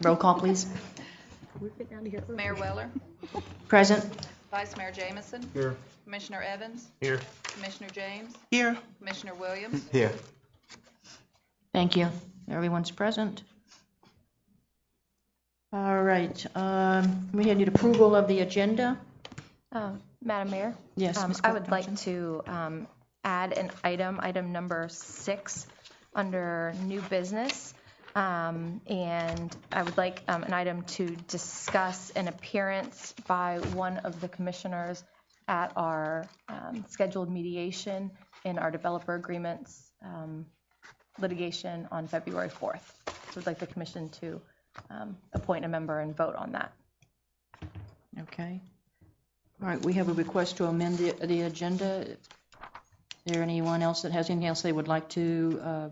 Roll call, please. Mayor Weller, Present. Vice Mayor Jamison, Here. Commissioner Evans, Here. Commissioner James, Here. Commissioner Williams. Here. Thank you. Everyone's present. All right. We need approval of the agenda. Madam Mayor? Yes, Ms. I would like Cook-Thompson. to add an item number 6, under new business. And I would like an item to discuss an appearance by one of the commissioners at our scheduled mediation in our developer agreements litigation on February 4th. So I'd like the commission to appoint a member and vote on that. Okay. All right, we have a request to amend the agenda. Is there anyone else that has anything else they would like to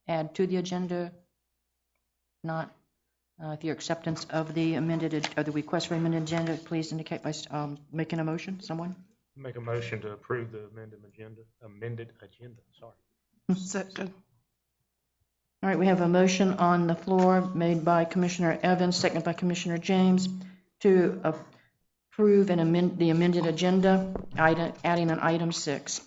add to the agenda? Not. If your acceptance of the request for amended agenda, please indicate by making a motion. Someone? Make a motion to approve the amended agenda. Sorry. Second. All right, we have a motion on the floor made by Commissioner Evans, seconded by Commissioner James, to approve and amend the amended agenda, adding an item 6.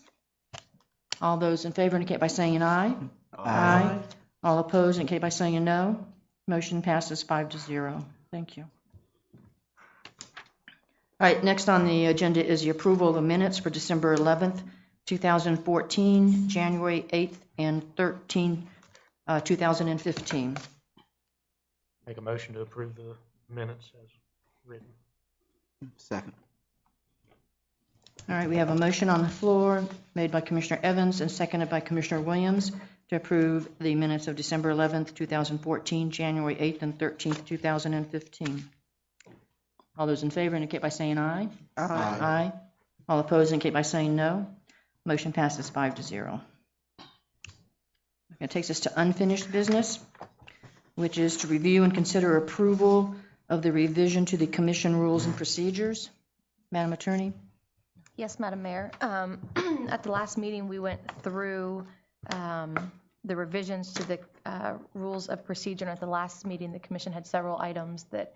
All those in favor indicate by saying aye. Aye. All opposed indicate by saying no. Motion passes 5-0. Thank you. All right, next on the agenda is the approval of the minutes for December 11th, 2014, January 8th, and 13th, 2015. Make a motion to approve the minutes as written. Second. All right, we have a motion on the floor made by Commissioner Evans and seconded by Commissioner Williams to approve the minutes of December 11th, 2014, January 8th, and 13th, 2015. All those in favor indicate by saying aye. Aye. Aye. All opposed indicate by saying no. Motion passes 5-0. It takes us to unfinished business, which is to review and consider approval of the revision to the commission rules and procedures. Madam Attorney? Yes, Madam Mayor. At the last meeting, we went through the revisions to the rules of procedure. And at the last meeting, the commission had several items that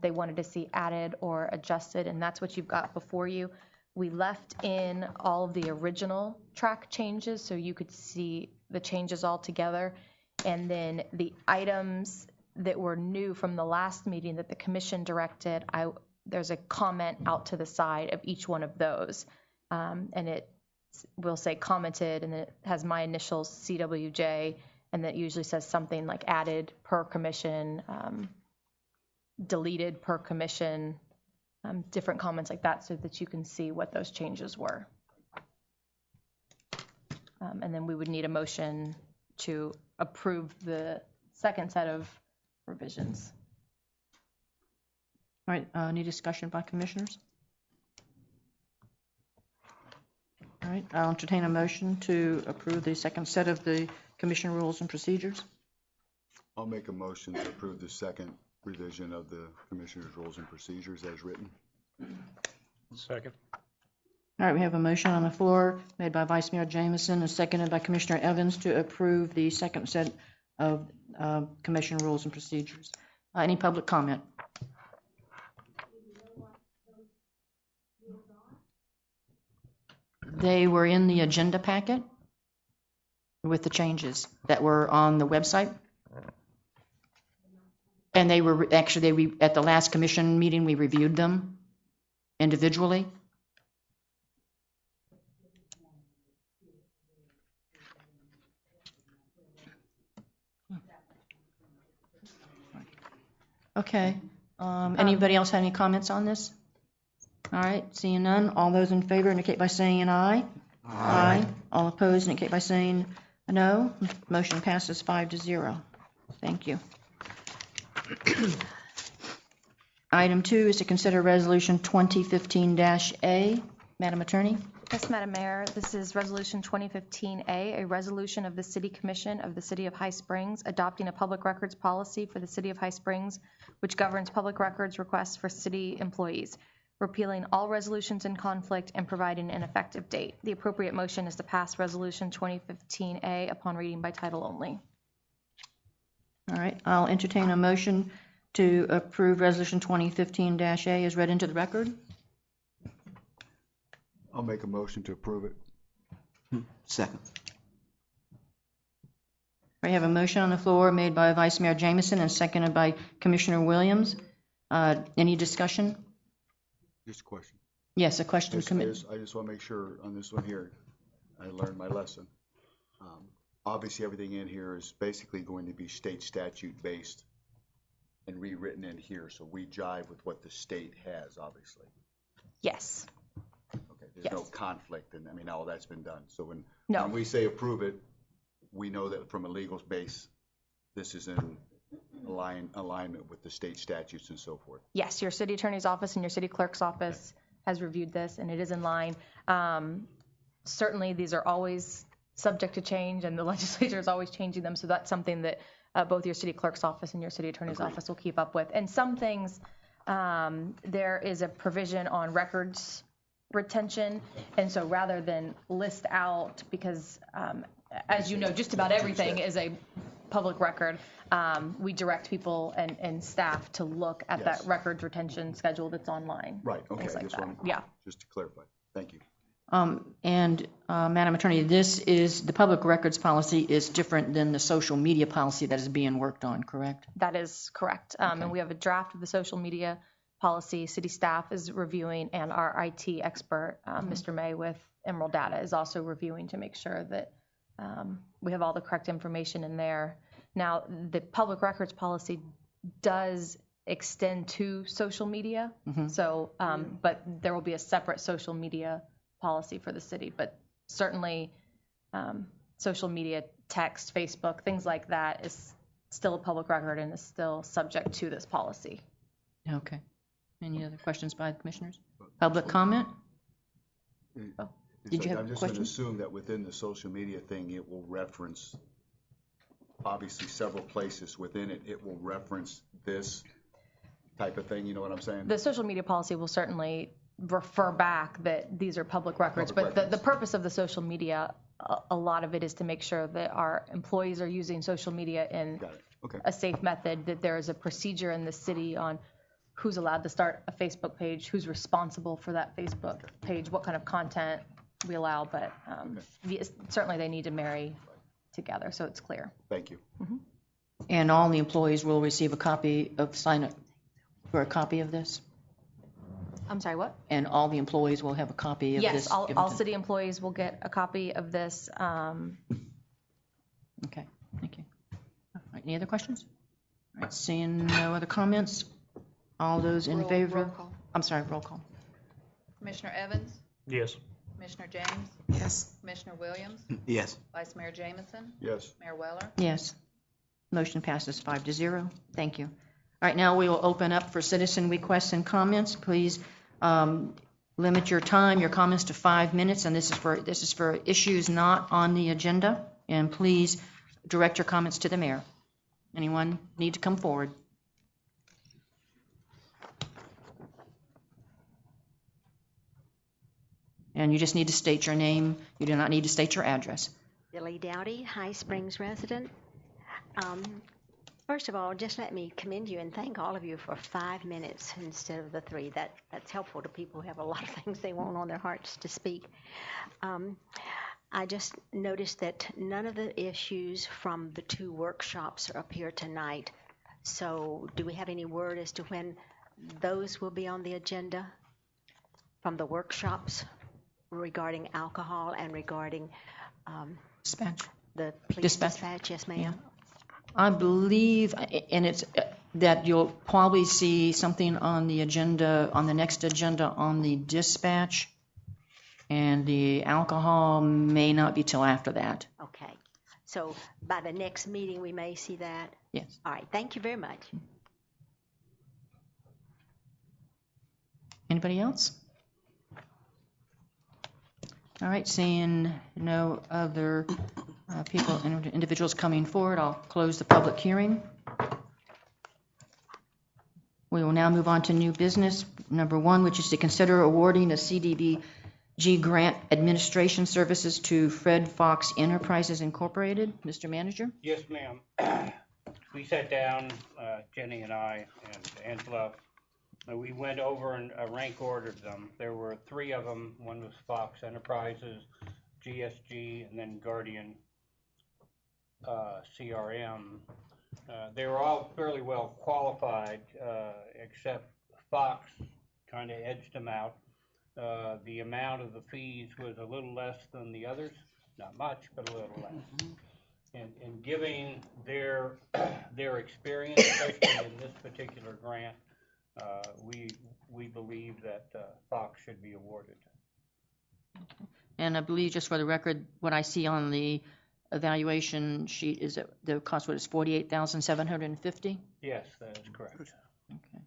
they wanted to see added or adjusted, and that's what you've got before you. We left in all of the original track changes so you could see the changes all together. And then the items that were new from the last meeting that the commission directed, there's a comment out to the side of each one of those. And it will say commented, and it has my initials, CWJ, and that usually says something like added per commission, deleted per commission, different comments like that so that you can see what those changes were. And then we would need a motion to approve the second set of revisions. All right, any discussion by commissioners? All right, I'll entertain a motion to approve the second set of the commission rules and procedures. I'll make a motion to approve the second revision of the Commissioner's Rules and Procedures as written. Second. All right, we have a motion on the floor made by Vice Mayor Jamison and seconded by Commissioner Evans to approve the second set of commission rules and procedures. Any public comment? They were in the agenda packet with the changes that were on the website. And they were actually, at the last commission meeting, we reviewed them individually. Okay. Anybody else have any comments on this? All right, seeing none. All those in favor indicate by saying aye. Aye. All opposed indicate by saying no. Motion passes 5-0. Thank you. Item 2 is to consider Resolution 2015-A. Madam Attorney? Yes, Madam Mayor. This is Resolution 2015-A, a resolution of the City Commission of the City of High Springs adopting a public records policy for the City of High Springs, which governs public records requests for city employees, repealing all resolutions in conflict and providing an effective date. The appropriate motion is to pass Resolution 2015-A upon reading by title only. All right, I'll entertain a motion to approve Resolution 2015-A as read into the record. I'll make a motion to approve it. Second. We have a motion on the floor made by Vice Mayor Jamison and seconded by Commissioner Williams. Any discussion? Just a question. Yes, a question. I just want to make sure on this one here, I learned my lesson. Obviously, everything in here is basically going to be state statute based and rewritten in here, so we jive with what the state has, obviously. Yes. Okay, there's no Yes. conflict, and I mean, all that's been done. So No. when we say approve it, we know that from a legal base, this is in alignment with the state statutes and so forth. Yes, your city attorney's office and your city clerk's office has reviewed this, and it is in line. Certainly, these are always subject to change, and the legislature is always changing them, so that's something that both your city clerk's office and your city attorney's office will keep up with. And some things, there is a provision on records retention, and so rather than list out, because as you know, just about everything is a public record, we direct people and staff to look at Yes. that records retention schedule that's online. Right, okay, Things like just that. want, Yeah. just to clarify. Thank you. Madam Attorney, the public records policy is different than the social media policy that is being worked on, correct? That is correct. And we have a draft of the social media policy. City staff is reviewing, and our IT expert, Mr. May with Emerald Data, is also reviewing to make sure that we have all the correct information in there. Now, the public records policy does extend to social media. So, but there will be a separate social media policy for the city. But certainly, social media, text, Facebook, things like that is still a public record and is still subject to this policy. Okay. Any other questions by the commissioners? Public comment? It's Did you like, have I'm a just going to question? assume that within the social media thing, it will reference, obviously, several places within it, it will reference this type of thing, you know what I'm saying? The social media policy will certainly refer back that these are public records, Public but the records. purpose of the social media, a lot of it is to make sure that our employees are using social media in Got it, okay. a safe method, that there is a procedure in the city on who's allowed to start a Facebook page, who's responsible for that Facebook page, what kind of content we allow, but certainly they need to marry together, so it's clear. Thank you. And all the employees will receive a copy of, sign up for a copy of this? I'm sorry, what? And all the employees will have a copy of this? Yes, all given to- city employees will get a copy of this. Okay, thank you. All right, any other questions? All right, seeing no other comments, all those in favor? Roll call. I'm sorry, roll call. Commissioner Evans? Yes. Commissioner James? Yes. Commissioner Williams? Yes. Vice Mayor Jamison? Yes, Mayor Weller? Yes. Motion passes 5-0. Thank you. All right, now we will open up for citizen requests and comments. Please limit your time, your comments to 5 minutes, and this is for issues not on the agenda. And please direct your comments to the mayor. Anyone need to come forward? And you just need to state your name. You do not need to state your address. Billy Dowdy, High Springs resident. First of all, just let me commend you and thank all of you for 5 minutes instead of the 3. That's helpful to people who have a lot of things they want on their hearts to speak. I just noticed that none of the issues from the 2 workshops are up here tonight. So do we have any word as to when those will be on the agenda from the workshops regarding alcohol and regarding Dispatch. the police Dispatch. dispatch? Yes, ma'am. I believe, and it's that you'll probably see something on the agenda, on the next agenda on the dispatch, and the alcohol may not be till after that. Okay. So by the next meeting, we may see that? Yes. All right. Thank you very much. Anybody else? All right, seeing no other individuals coming forward, I'll close the public hearing. We will now move on to new business, number 1, which is to consider awarding a CDBG grant administration services to Fred Fox Enterprises Incorporated. Mr. Manager? Yes, ma'am. we sat down, Jenny and I and Angela, and we went over and rank ordered them. There were 3 of them. One was Fox Enterprises, GSG, and then Guardian CRM. They were all fairly well qualified, except Fox kind of edged them out. The amount of the fees was a little less than the others, not much, but a little less. And giving their experience, especially in this particular grant, we believe that Fox should be awarded. And I believe, just for the record, what I see on the evaluation sheet is that the cost was $48,750? Yes, that is correct. Okay.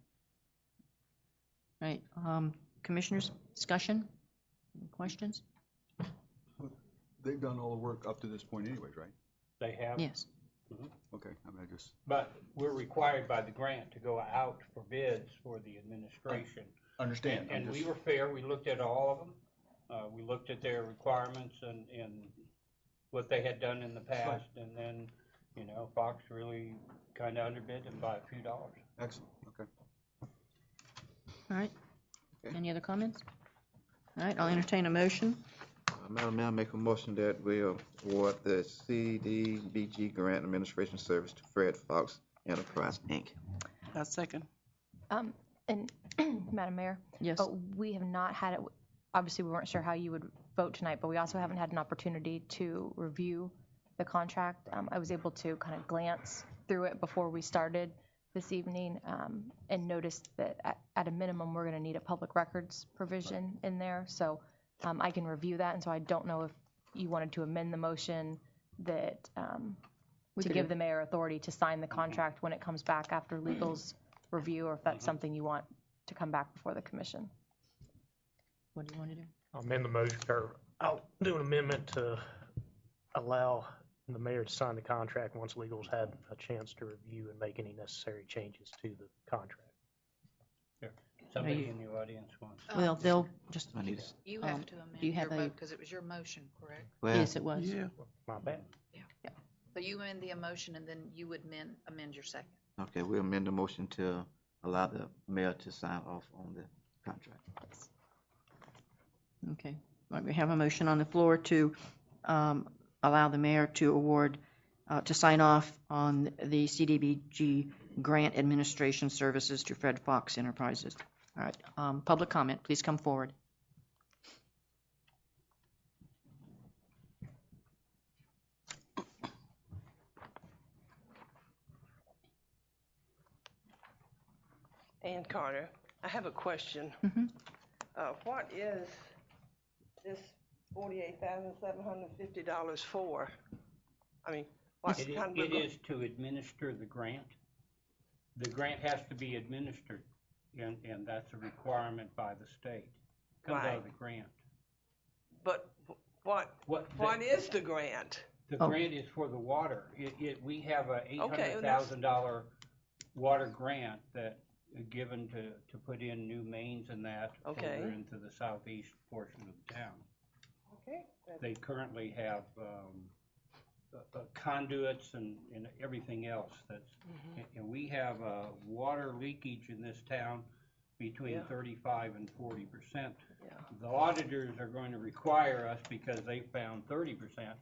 Right, commissioners, discussion, any questions? They've done all the work up to this point anyways, right? They have. Yes. Okay, I mean, I just, But we're required by the grant to go out for bids for the administration. understand. I'm And we just- were fair, we looked at all of them. We looked at their requirements and what they had done in the past, and then, Fox really kind of underbid them by a few dollars. Excellent, okay. All right, Okay. any other comments? All right, I'll entertain a motion. Madam Mayor, I make a motion that we award the CDBG Grant Administration Service to Fred Fox Enterprise, Inc. A second. And Madam Mayor? Yes. We have not had it, obviously, we weren't sure how you would vote tonight, but we also haven't had an opportunity to review the contract. I was able to kind of glance through it before we started this evening, and noticed that at a minimum, we're going to need a public records provision in there. So I can review that, and so I don't know if you wanted to amend the motion that to give the mayor authority to sign the contract when it comes back after legal's review, or if that's something you want to come back before the commission. What do you want to do? I'll amend the motion, or I'll do an amendment to allow the mayor to sign the contract once legal's had a chance to review and make any necessary changes to the contract. Somebody in the audience wants. Well, they'll just, I need, You have to amend do you have your a- vote because it was your motion, correct? well, yes, it was. Yeah. My bad. So you amend the motion and then you would amend your second. okay, we'll amend the motion to allow the mayor to sign off on the contract. Okay, all right, we have a motion on the floor to allow the mayor to award, to sign off on the CDBG Grant Administration Services to Fred Fox Enterprises. All right, public comment, please come forward. Ann Carter, I have a question. Mhm. What is this $48,750 for? I mean, what It kind of? is to administer the grant. The grant has to be administered, and that's a requirement by the state. Comes out of the grant. But what is the grant? The Oh. grant is for the water. We have a Okay, well, that's- $800,000 water grant that is given to put in new mains and that Okay. over into the southeast portion of the town. Okay. They currently have conduits and everything else that's, and we have water leakage in this town between 35 and 40%. Yeah. The auditors are going to require us, because they found 30%,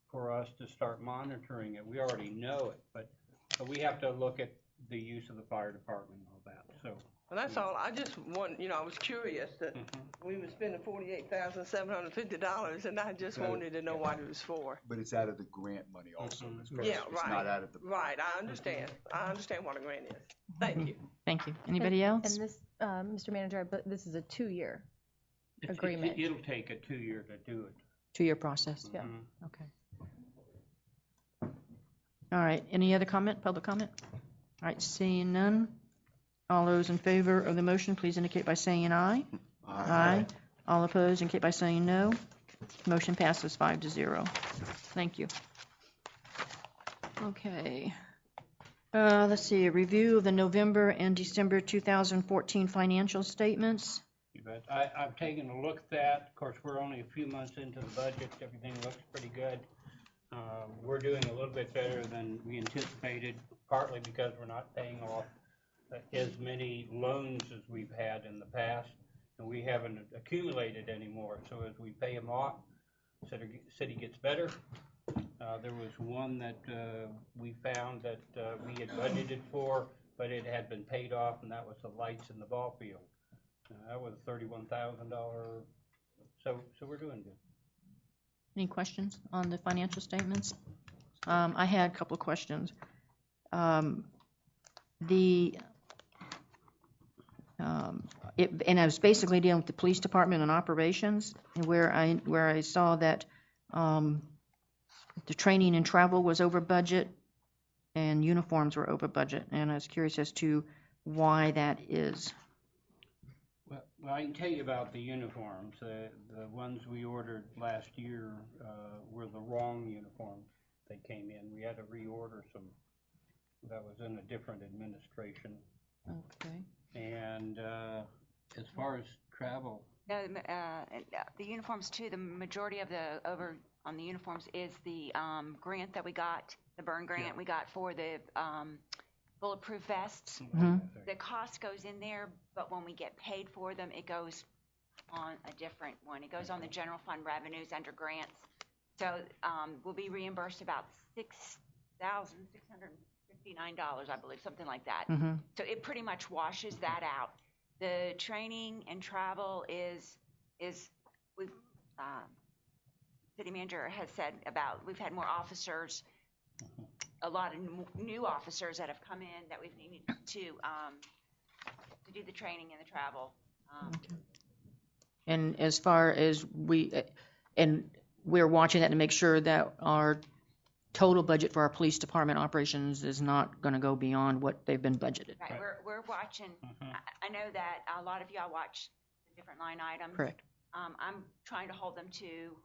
for us to start monitoring it. We already know it, but we have to look at the use of the fire department and all that, so. Well, that's all. I just want, I was curious that we were spending $48,750, and I just wanted to know what it was for. But it's out of the grant money also. Ms. Carter. Yeah, It's not out of the. Right, I understand. I understand what a grant is. Thank you. Thank you. Anybody else? And this, Mr. Manager, but this is a 2-year It's- agreement. It'll take a 2-year to do it. 2-year process. Yeah. Mhm. Okay. All right, any other comment, public comment? All right, seeing none. All those in favor of the motion, please indicate by saying aye. Aye. All opposed, indicate by saying no. Motion passes 5-0. Thank you. Okay. Let's see, a review of the November and December 2014 financial statements. You bet. I've taken a look at that. Of course, we're only a few months into the budget. Everything looks pretty good. We're doing a little bit better than we anticipated, partly because we're not paying off as many loans as we've had in the past, and we haven't accumulated anymore. So as we pay them off, city gets better. There was one that we found that we had budgeted for, but it had been paid off, and that was the lights in the ball field. That was $31,000. So we're doing good. Any questions on the financial statements? I had a couple of questions. And I was basically dealing with the police department and operations, and where I saw that the training and travel was over budget and uniforms were over budget, and I was curious as to why that is. Well, I can tell you about the uniforms. The ones we ordered last year were the wrong uniforms. They came in. We had to reorder some. That was in a different administration. Okay. And as far as travel, The uniforms too, the majority of the over on the uniforms is the grant that we got, the burn grant we got for the bulletproof vests. The cost goes in there, but when we get paid for them, it goes on a different one. It goes on the general fund revenues under grants. So we'll be reimbursed about $6,659, I believe, something like that. So it pretty much washes that out. The training and travel is we've city manager has said about we've had more officers, a lot of new officers that have come in that we've needed to do the training and the travel. And as far as we're watching that to make sure that our total budget for our police department operations is not going to go beyond what they've been budgeted. Right. We're watching. I know that a lot of y'all watch the different line items. Correct. I'm trying to hold them to,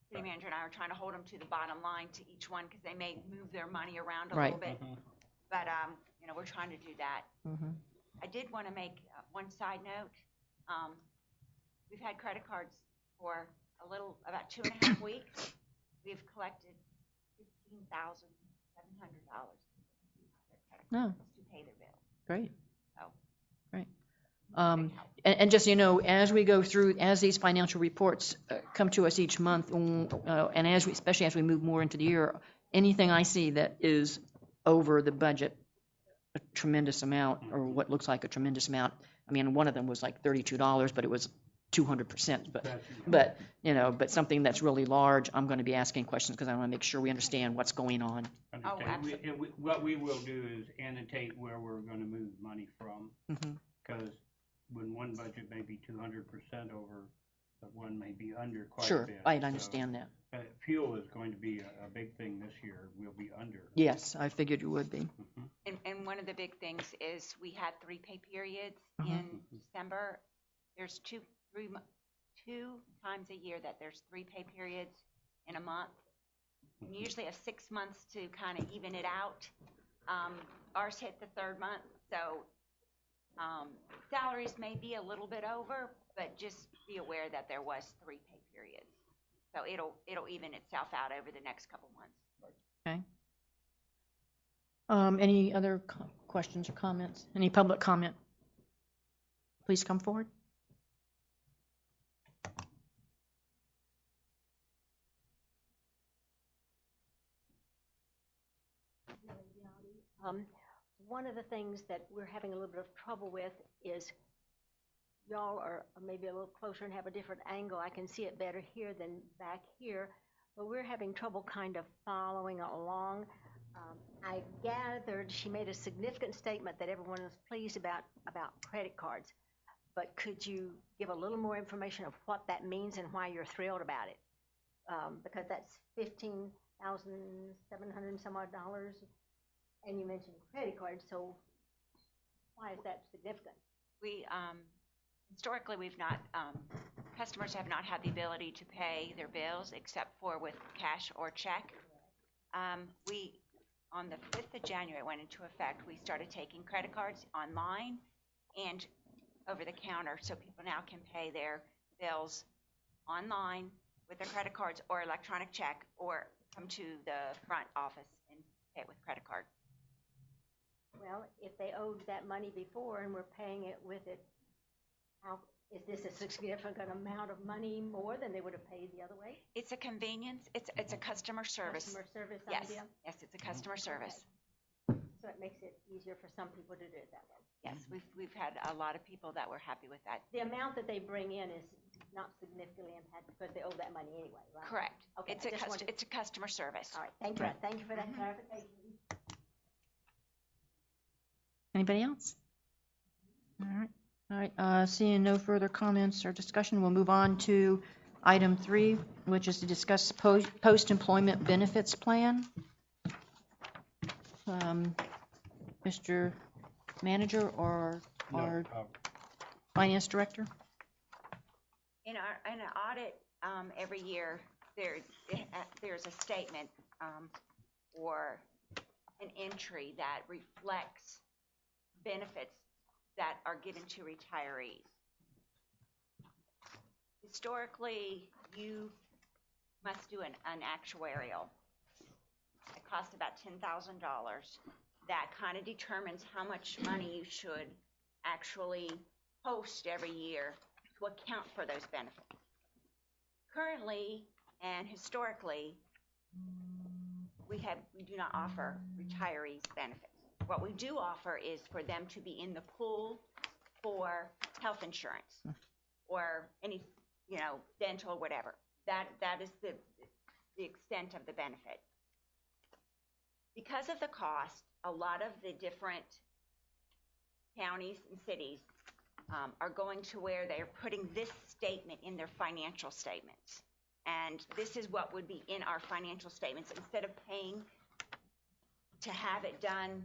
city manager and I are trying to hold them to the bottom line to each one because they may move their money around a little bit. But, we're trying to do that. I did want to make one side note. We've had credit cards for about 2.5 weeks. We've collected $15,700 No. to pay their bills. Great. Oh. Great. And just so you know, as we go through, as these financial reports come to us each month, and especially as we move more into the year, anything I see that is over the budget, a tremendous amount, or what looks like a tremendous amount. I mean, one of them was like $32, but it was 200%. But something that's really large, I'm going to be asking questions because I want to make sure we understand what's going on. Oh, absolutely. What we will do is annotate where we're going to move money from, because when one budget may be 200% over, but one may be under quite a bit. Sure, I understand that. Fuel is going to be a big thing this year. We'll be under. Yes, I figured you would be. And one of the big things is we had 3 pay periods in December. There's two times a year that there's 3 pay periods in a month. And usually a 6 months to kind of even it out. Ours hit the 3rd month, so salaries may be a little bit over, but just be aware that there was 3 pay periods. So it'll even itself out over the next couple months. Okay. Any other questions or comments? Any public comment? Please come forward. One of the things that we're having a little bit of trouble with is y'all are maybe a little closer and have a different angle. I can see it better here than back here, but we're having trouble kind of following along. I gathered she made a significant statement that everyone is pleased about credit cards, but could you give a little more information of what that means and why you're thrilled about it? Because that's $15,700 and some odd dollars. And you mentioned credit cards, so why is that significant? We historically we've not customers have not had the ability to pay their bills except for with cash or check. We on the 5th of January went into effect. We started taking credit cards online and over the counter, so people now can pay their bills online with their credit cards or electronic check or come to the front office and pay it with credit card. Well, if they owed that money before and we're paying it with it, how, is this a significant amount of money more than they would have paid the other way? It's a convenience, it's a customer service. Customer service Yes, idea? yes, it's a customer service. So it makes it easier for some people to do it that way. Yes, we've had a lot of people that were happy with that. The amount that they bring in is not significantly impacted because they owe that money anyway, right? Correct. Okay, It's I just wanted- it's a customer service. All right, thank you. Thank you for that clarification. Anybody else? All right, seeing no further comments or discussion, we'll move on to item 3, which is to discuss post-employment benefits plan. Mr. Manager or our Finance Director? In an audit, every year, there's a statement, or an entry that reflects benefits that are given to retirees. Historically, you must do an actuarial. It costs about $10,000. That kind of determines how much money you should actually post every year to account for those benefits. Currently and historically, we do not offer retirees benefits. What we do offer is for them to be in the pool for health insurance or any, dental or whatever. That is the extent of the benefit. Because of the cost, a lot of the different counties and cities are going to where they're putting this statement in their financial statements. And this is what would be in our financial statements instead of paying to have it done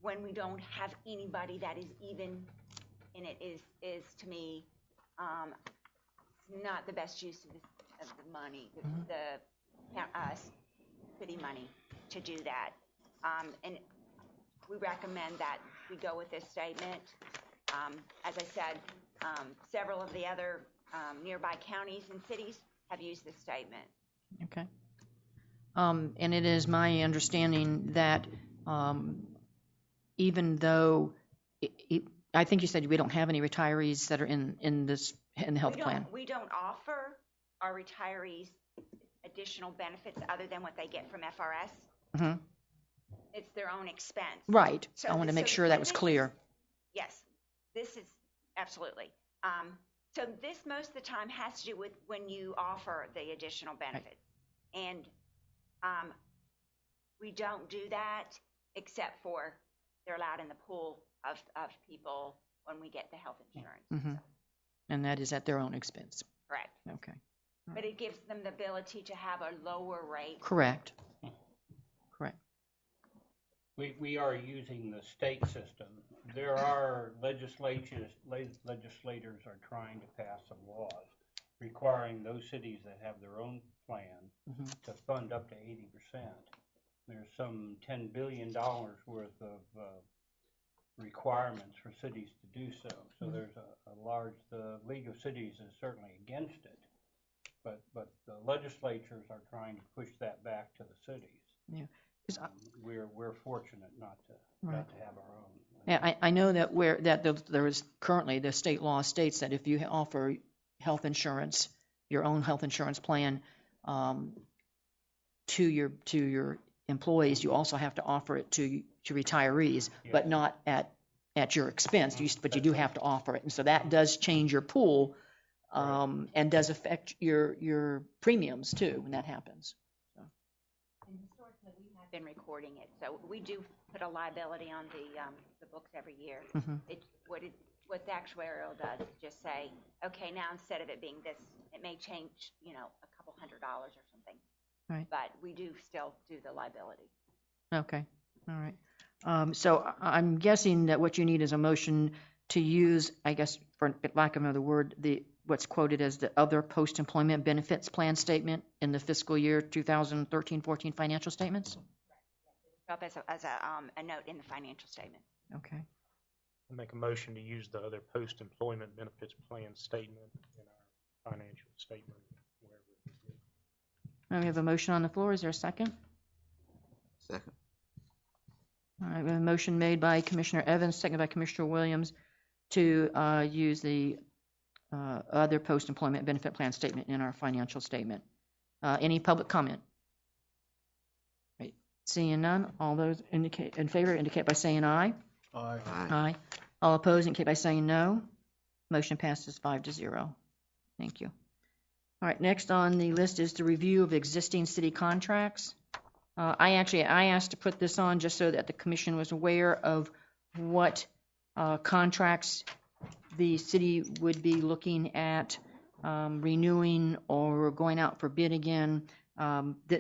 when we don't have anybody that is even in it is to me not the best use of the money, the city money to do that. And we recommend that we go with this statement. As I said, several of the other nearby counties and cities have used this statement. Okay. And it is my understanding that even though, I think you said we don't have any retirees that are in the health plan. We don't offer our retirees additional benefits other than what they get from FRS. Mm-hmm. It's their own expense. Right. So I want to make sure when that was clear. Yes, this is absolutely. So this most of the time has to do with when you offer the additional benefits. Right. And we don't do that except for they're allowed in the pool of people when we get the health insurance. Mm-hmm. And that is at their own expense. Correct. Okay. Right. But it gives them the ability to have a lower rate. Correct. Correct. We are using the state system. There are legislators are trying to pass some laws requiring those cities that have their own plan to fund up to 80%. There's some $10 billion worth of requirements for cities to do so. So there's a large, the League of Cities is certainly against it, but the legislatures are trying to push that back to the cities. Yeah. We're fortunate not to have our own. Yeah, I know that there is currently the state law states that if you offer health insurance, your own health insurance plan, to your employees, you also have to offer it to retirees, but not at your expense. But you do have to offer it, and so that does change your pool, and does affect your premiums too when that happens. And historically, we have been recording it, so we do put a liability on the books every year. What the actuarial does is just say, okay, now instead of it being this, it may change, a couple $100 or something. Right. But we do still do the liability. Okay. All right. So I'm guessing that what you need is a motion to use, I guess, for lack of another word, what's quoted as the other post-employment benefits plan statement in the fiscal year 2013-14 financial statements? Up as a note in the financial statement. Okay. I make a motion to use the other post-employment benefits plan statement in our financial statement, wherever it is. We have a motion on the floor. Is there a second? Second. All right, we have a motion made by Commissioner Evans, seconded by Commissioner Williams to use the other post-employment benefit plan statement in our financial statement. Any public comment? Right. Seeing none, all those indicate in favor indicate by saying aye. Aye. Aye. All opposed indicate by saying no. Motion passes 5-0. Thank you. All right, next on the list is the review of existing city contracts. I asked to put this on just so that the commission was aware of what contracts the city would be looking at renewing or going out for bid again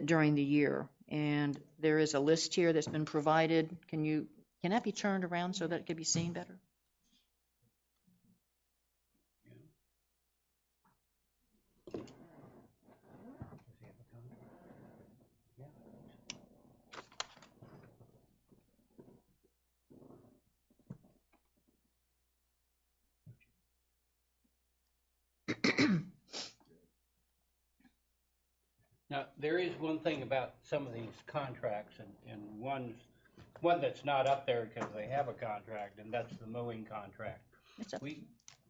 during the year. And there is a list here that's been provided. Can that be turned around so that it can be seen better? Now, there is one thing about some of these contracts, and one that's not up there because they have a contract, and that's the mowing contract. It's up.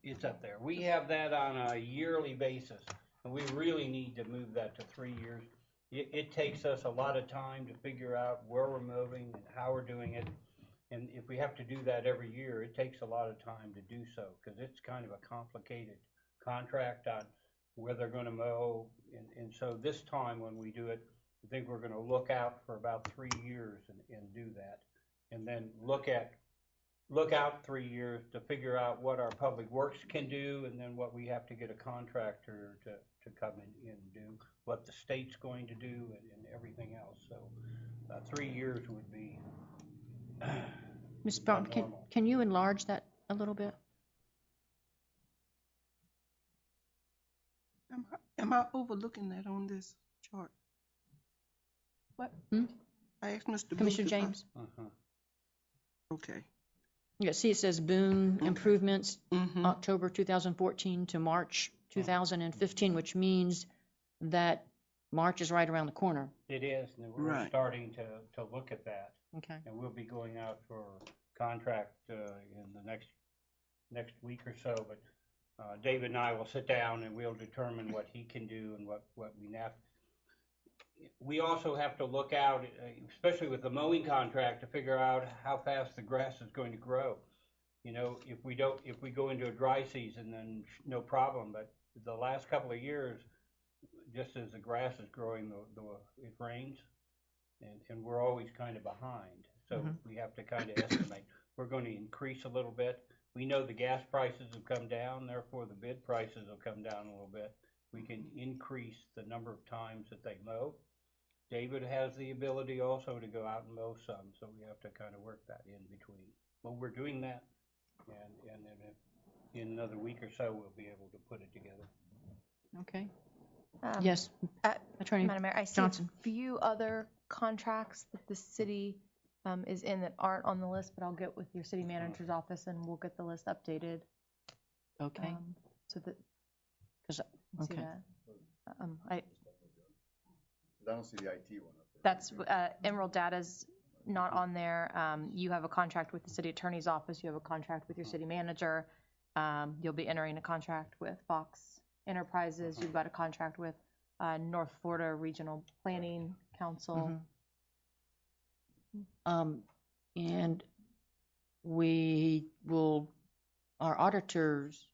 It's up there. We have that on a yearly basis, and we really need to move that to 3 years. It takes us a lot of time to figure out where we're moving and how we're doing it. And if we have to do that every year, it takes a lot of time to do so, because it's kind of a complicated contract on where they're going to mow. And so this time when we do it, I think we're going to look out for about 3 years and do that. And then look out 3 years to figure out what our public works can do, and then what we have to get a contractor to come in and do, what the state's going to do, and everything else. So 3 years would be Ms. Brown, can you enlarge that a little bit? Am I overlooking that on this chart? What? I asked Mr. Boone Commissioner to- James? Okay. Yeah, see, it says Boone improvements, Mm-hmm. October 2014 to March 2015, which means that March is right around the corner. It is, and we're Right. starting to look at that. Okay. And we'll be going out for contract in the next week or so, but David and I will sit down and we'll determine what he can do and what we have. We also have to look out, especially with the mowing contract, to figure out how fast the grass is going to grow. You know, if we go into a dry season, then no problem, but the last couple of years, just as the grass is growing, it rains, and we're always kind of behind. So we have to kind of estimate. We're going to increase a little bit. We know the gas prices have come down, therefore the bid prices will come down a little bit. We can increase the number of times that they mow. David has the ability also to go out and mow some, so we have to kind of work that in between. Well, we're doing that, and then in another week or so, we'll be able to put it together. Okay. Yes, Attorney Madam Mayor, I see Johnson. a few other contracts that the city is in that aren't on the list, but I'll get with your city manager's office and we'll get the list updated. Okay. So that, 'Cause- you can see okay. that. I don't see the IT one up there. That's, Emerald Data's not on there. You have a contract with the city attorney's office, you have a contract with your city manager. You'll be entering a contract with Fox Enterprises, you've got a contract with North Florida Regional Planning Council. And we will, our auditors,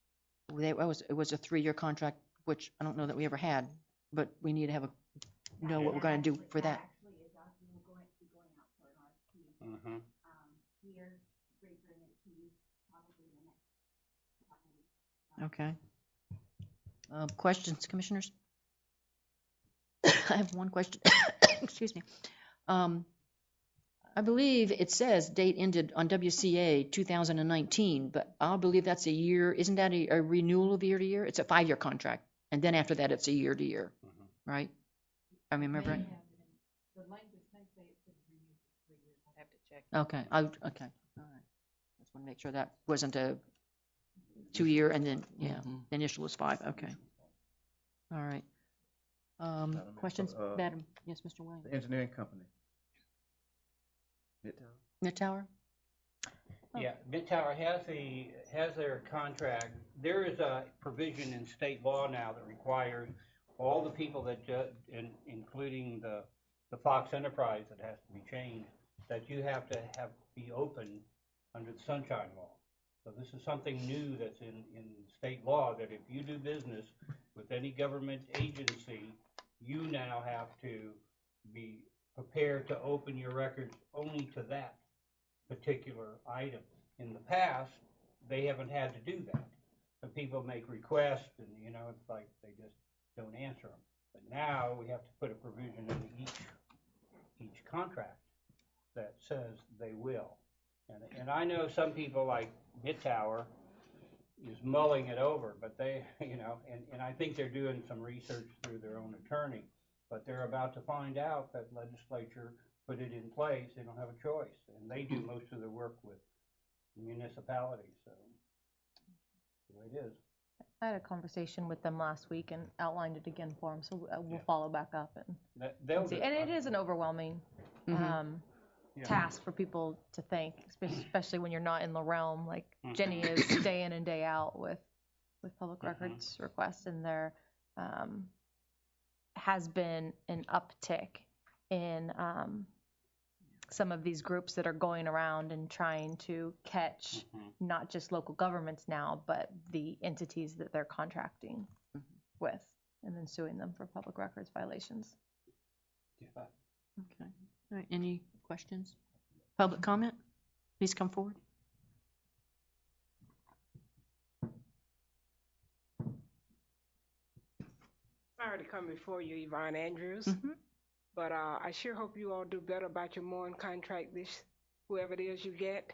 it was a 3-year contract, which I don't know that we ever had, but we need to know what we're going to do for that. Okay. Questions, commissioners? I have one question. Excuse me. I believe it says date ended on WCA 2019, but I believe that's a year. Isn't that a renewal of year to year? It's a 5-year contract, and then after that, it's a year to year, right? I remember right. The language may say it could be renewed for 3 years. I have to check. Okay. Okay. All right. Just want to make sure that wasn't a 2-year and then the initial was 5. Okay. All right. Questions? Mayor, Madam, yes, Mr. Williams. The engineering company. Midtown? Midtower? Yeah, Midtower has their contract. There is a provision in state law now that requires all the people that, including the Fox Enterprise that has to be changed, that you have to be open under the Sunshine Law. So this is something new that's in state law, that if you do business with any government agency, you now have to be prepared to open your records only to that particular item. In the past, they haven't had to do that. So people make requests and, it's like they just don't answer them. But now we have to put a provision in each contract that says they will. And I know some people like Midtower is mulling it over, but they, and I think they're doing some research through their own attorney, but they're about to find out that legislature put it in place. They don't have a choice, and they do most of their work with municipalities, so the way it is. I had a conversation with them last week and outlined it again for them, so we'll follow back up and see. And it is an overwhelming task for people to think, especially when you're not in the realm like Jenny is day in and day out with public records requests, and there has been an uptick in some of these groups that are going around and trying to catch not just local governments now, but the entities that they're contracting with, and then suing them for public records violations. Okay. All right. Any questions? Public comment? Please come forward. Sorry to come before you, Yvonne Andrews, but I sure hope you all do better about your mowing contract, whoever it is you get,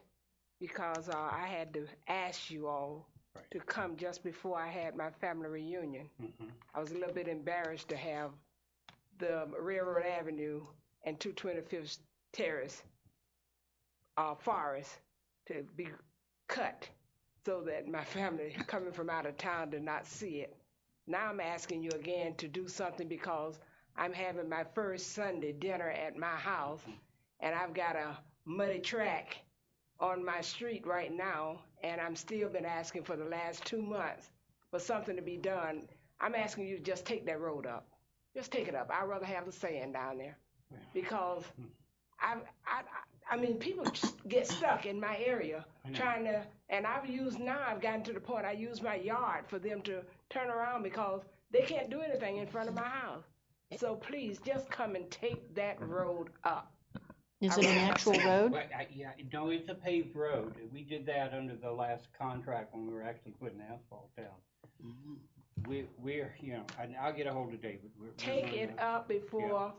because I had to ask you all to come just before I had my family reunion. I was a little bit embarrassed to have the Railroad Avenue and 225th Terrace forest to be cut so that my family coming from out of town did not see it. Now I'm asking you again to do something because I'm having my first Sunday dinner at my house, and I've got a muddy track on my street right now, and I'm still been asking for the last 2 months for something to be done. I'm asking you to just take that road up. Just take it up. I'd rather have the sand down there because I mean, people get stuck in my area trying to, and I've gotten to the point I use my yard for them to turn around because they can't do anything in front of my house. So please, just come and take that road up. Is it an actual road? No, it's a paved road. We did that under the last contract when we were actually putting asphalt down. We're, I'll get a hold of David. Take it up before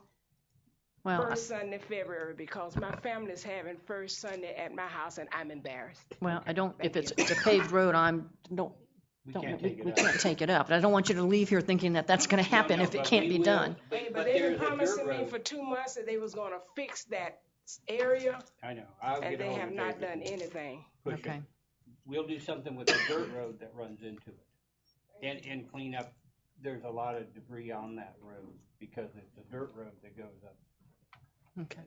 first Sunday, February, because my family's having first Sunday at my house, and I'm embarrassed. Well, I don't, if it's a paved road, we can't take it up. But I don't want you to leave here thinking that that's going to happen if it can't be done. But they've been promising me for 2 months that they was going to fix that area. I know. And they have not done anything. Okay. We'll do something with the dirt road that runs into it, and clean up. There's a lot of debris on that road because it's a dirt road that goes up. Okay.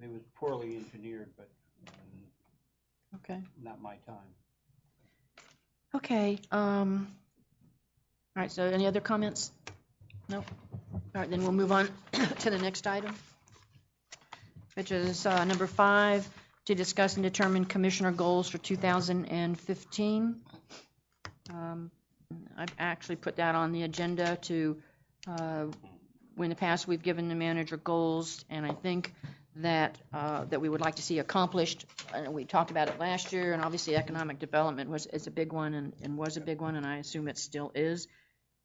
It was poorly engineered, but okay. Not my time. Okay. All right. So any other comments? No. All right. Then we'll move on to the next item, which is number 5, to discuss and determine commissioner goals for 2015. I've actually put that on the agenda to, in the past we've given the manager goals, and I think that that we would like to see accomplished. We talked about it last year, and obviously economic development is a big one and was a big one, and I assume it still is.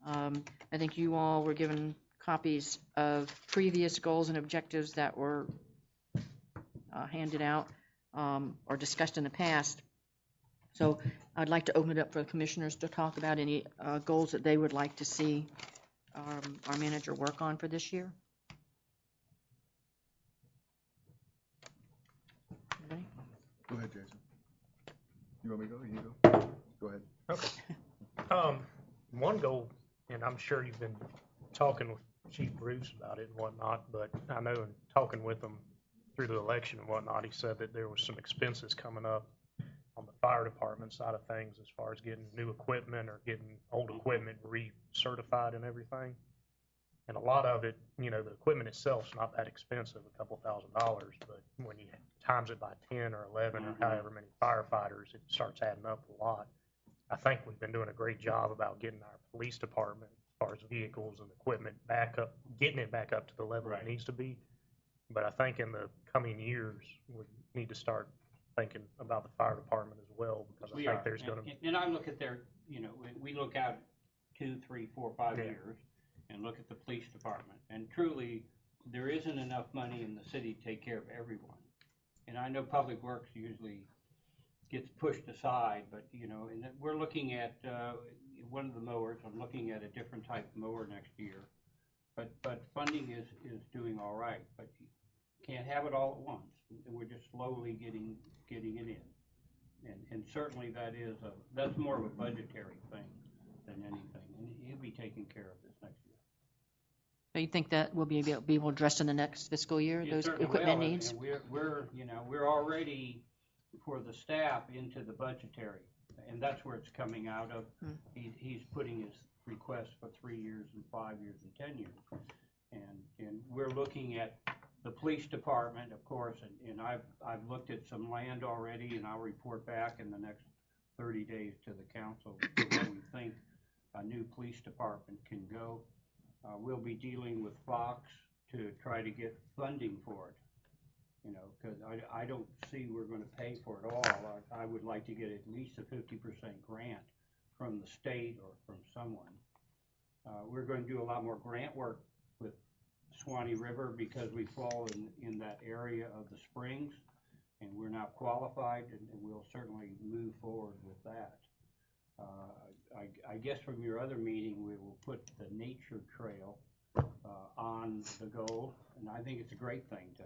I think you all were given copies of previous goals and objectives that were handed out or discussed in the past. So I'd like to open it up for the commissioners to talk about any goals that they would like to see our manager work on for this year. Anybody? Go ahead, Jason. You want me to go? You go. Go ahead. Okay. One goal, and I'm sure you've been talking with Chief Bruce about it and whatnot, but I know in talking with him through the election and whatnot, he said that there was some expenses coming up on the fire department side of things as far as getting new equipment or getting old equipment recertified and everything. And a lot of it, you know, the equipment itself's not that expensive, a couple $1,000s, but when you times it by 10 or 11 or however many firefighters, it starts adding up a lot. I think we've been doing a great job about getting our police department, as far as vehicles and equipment back up, getting it back up to the level it needs to be. But I think in the coming years, we need to start thinking about the fire department as well, because I think there's going to be. And I look at their, you know, we look out 2, 3, 4, 5 years and look at the police department. And truly, there isn't enough money in the city to take care of everyone. And I know Public Works usually gets pushed aside, but, you know, and we're looking at one of the mowers. I'm looking at a different type of mower next year. But funding is doing all right, but you can't have it all at once. We're just slowly getting it in. And certainly that's more of a budgetary thing than anything. And he'll be taking care of this next year. So you think that will be able to address in the next fiscal year, It those certainly equipment will, needs? and we're already for the staff into the budgetary, and that's where it's coming out of. He's putting his request for 3 years and 5 years and 10 years, and we're looking at the police department, of course, and I've looked at some land already, and I'll report back in the next 30 days to the council where we think a new police department can go. We'll be dealing with Fox to try to get funding for it, you know, because I don't see we're going to pay for it all. I would like to get at least a 50% grant from the state or from someone. We're going to do a lot more grant work with Swanee River because we fall in that area of the springs, and we're now qualified, and we'll certainly move forward with that. I guess from your other meeting, we will put the nature trail on the goal, and I think it's a great thing to,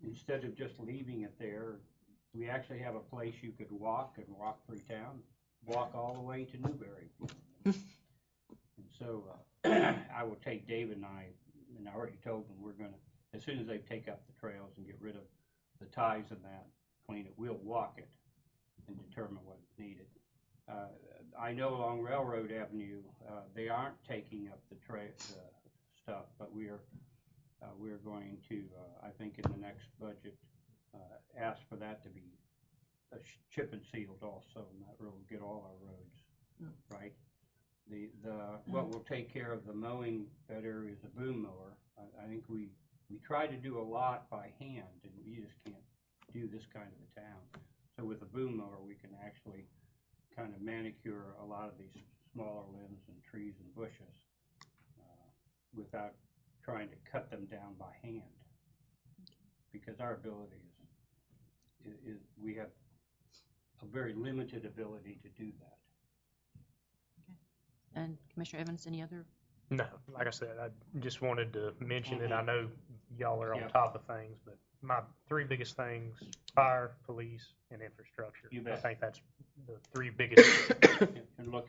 instead of just leaving it there, we actually have a place you could walk through town, walk all the way to Newberry. And so I will take David and I already told them we're going to, as soon as they take up the trails and get rid of the ties and that, clean it, we'll walk it and determine what's needed. I know along Railroad Avenue, they aren't taking up the stuff, but we're going to, I think in the next budget, ask for that to be chip and sealed also, and that will get all our roads right. What will take care of the mowing better is a boom mower. I think we try to do a lot by hand, and we just can't do this kind of a town. So with a boom mower, we can actually kind of manicure a lot of these smaller limbs and trees and bushes without trying to cut them down by hand, because our ability is we have a very limited ability to do that. And Commissioner Evans, any other? No, like I said, I just wanted to mention it. I know y'all are on top of things, but my 3 biggest things: fire, police, and infrastructure. You bet. I think that's the 3 biggest And look,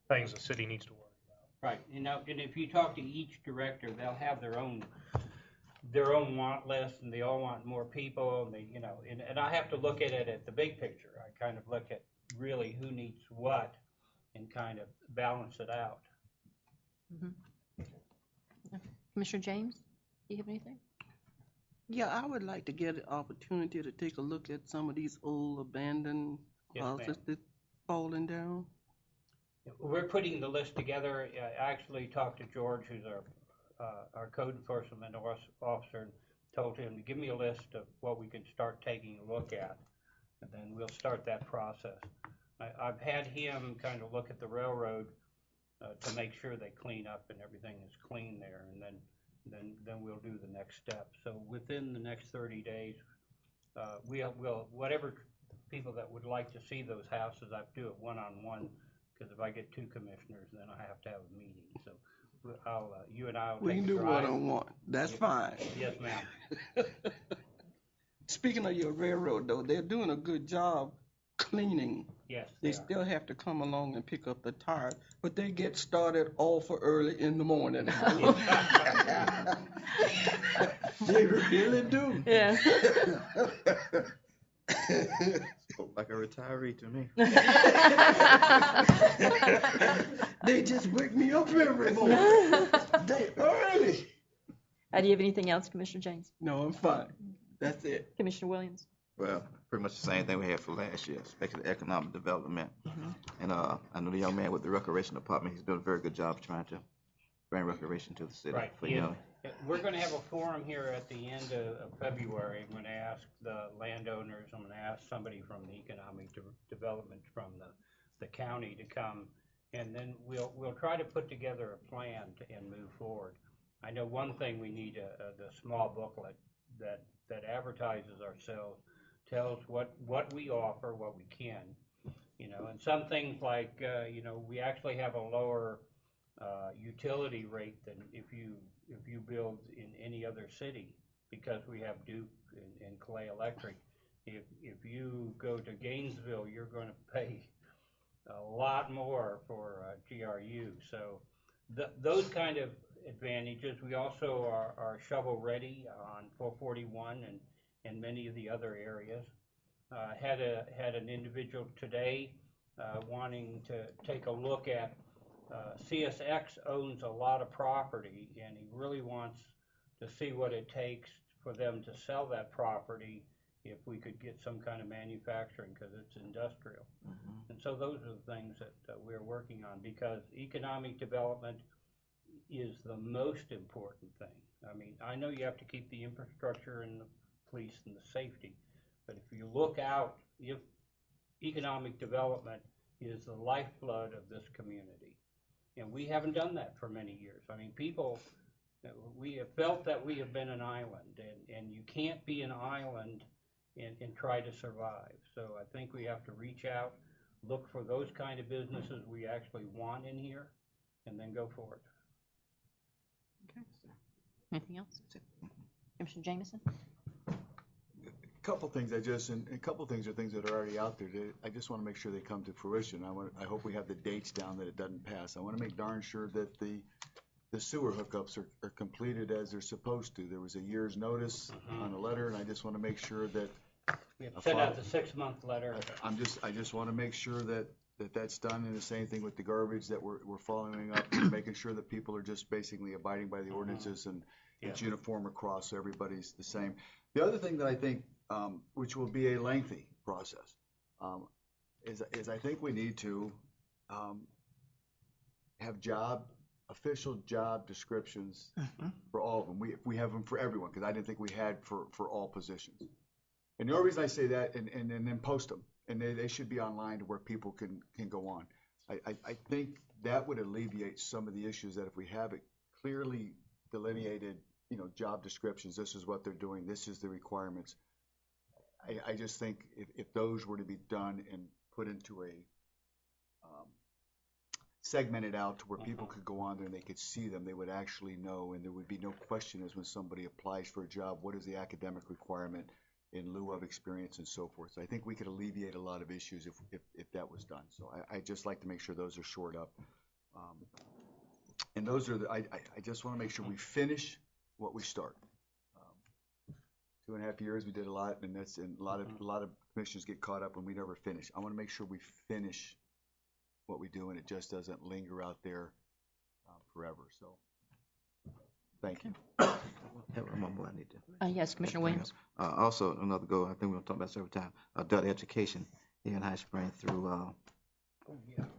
things the city needs to worry about. right. You know, and if you talk to each director, they'll have their own want list, and they all want more people, and they, you know, and I have to look at it at the big picture. I kind of look at really who needs what and kind of balance it out. Commissioner James, do you have anything? Yeah, I would like to get an opportunity to take a look at some of these old abandoned houses that falling down. We're putting the list together. I actually talked to George, who's our code enforcement officer, and told him to give me a list of what we can start taking a look at, and then we'll start that process. I've had him kind of look at the railroad to make sure they clean up and everything is clean there, and then we'll do the next step. So within the next 30 days, we'll whatever people that would like to see those houses, I do it one-on-one, because if I get 2 commissioners, then I have to have a meeting. So you and I will We take can a do drive. one-on-one. That's fine. Yes, ma'am. Speaking of your railroad, though, they're doing a good job cleaning. Yes, They are. still have to come along and pick up the tires, but they get started awful early in the morning. They really do. Yeah. Spoke like a retiree to me. They just wake me up every morning. They early. Do you have anything else, Commissioner James? No, I'm fine. That's it. Commissioner Williams? Well, pretty much the same thing we had for last year, especially economic development. And I know the young man with the recreation department, he's doing a very good job trying to bring recreation to the city. Right. For young. We're going to have a forum here at the end of February. I'm going to ask the landowners, I'm going to ask somebody from the economic development from the county to come, and then we'll try to put together a plan and move forward. I know one thing we need, the small booklet that advertises ourselves, tells what we offer, what we can, and some things like, we actually have a lower utility rate than if you build in any other city, because we have Duke and Clay Electric. If you go to Gainesville, you're going to pay a lot more for GRU. So those kind of advantages. We also are shovel ready on 441 and many of the other areas. Had an individual today wanting to take a look at CSX owns a lot of property, and he really wants to see what it takes for them to sell that property if we could get some kind of manufacturing, because it's industrial. And so those are the things that we're working on, because economic development is the most important thing. I mean, I know you have to keep the infrastructure and the police and the safety, but if you look out, if economic development is the lifeblood of this community. And we haven't done that for many years. I mean, we have felt that we have been an island, and you can't be an island and try to survive. So I think we have to reach out, look for those kind of businesses we actually want in here, and then go forward. Okay. Anything else? Commissioner Jameson? Couple things and a couple things are things that are already out there. I just want to make sure they come to fruition. I hope we have the dates down, that it doesn't pass. I want to make darn sure that the sewer hookups are completed as they're supposed to. There was a year's notice on a letter, and I just want to make sure that we have sent out the 6-month letter. I just want to make sure that that's done, and the same thing with the garbage, that we're following up, making sure that people are just basically abiding by the ordinances, and it's uniform across, so everybody's the same. The other thing that I think, which will be a lengthy process, is I think we need to have official job descriptions for all of them. We have them for everyone, because I didn't think we had for all positions. And the only reason I say that, and then post them, and they should be online to where people can go on. I think that would alleviate some of the issues, that if we have it clearly delineated, job descriptions, this is what they're doing, this is the requirements. I just think if those were to be done and put into a segmented out to where people could go on there and they could see them, they would actually know, and there would be no question as when somebody applies for a job, what is the academic requirement in lieu of experience and so forth. So I think we could alleviate a lot of issues if that was done. So I just like to make sure those are shored up. And those are I just want to make sure we finish what we start. 2.5 years we did a lot, and a lot of commissioners get caught up when we never finish. I want to make sure we finish what we do, and it just doesn't linger out there forever. So thank you. Have one more I need to. Yes, Commissioner Williams. Also, another goal, I think we're going to talk about several times, adult education here in High Spring through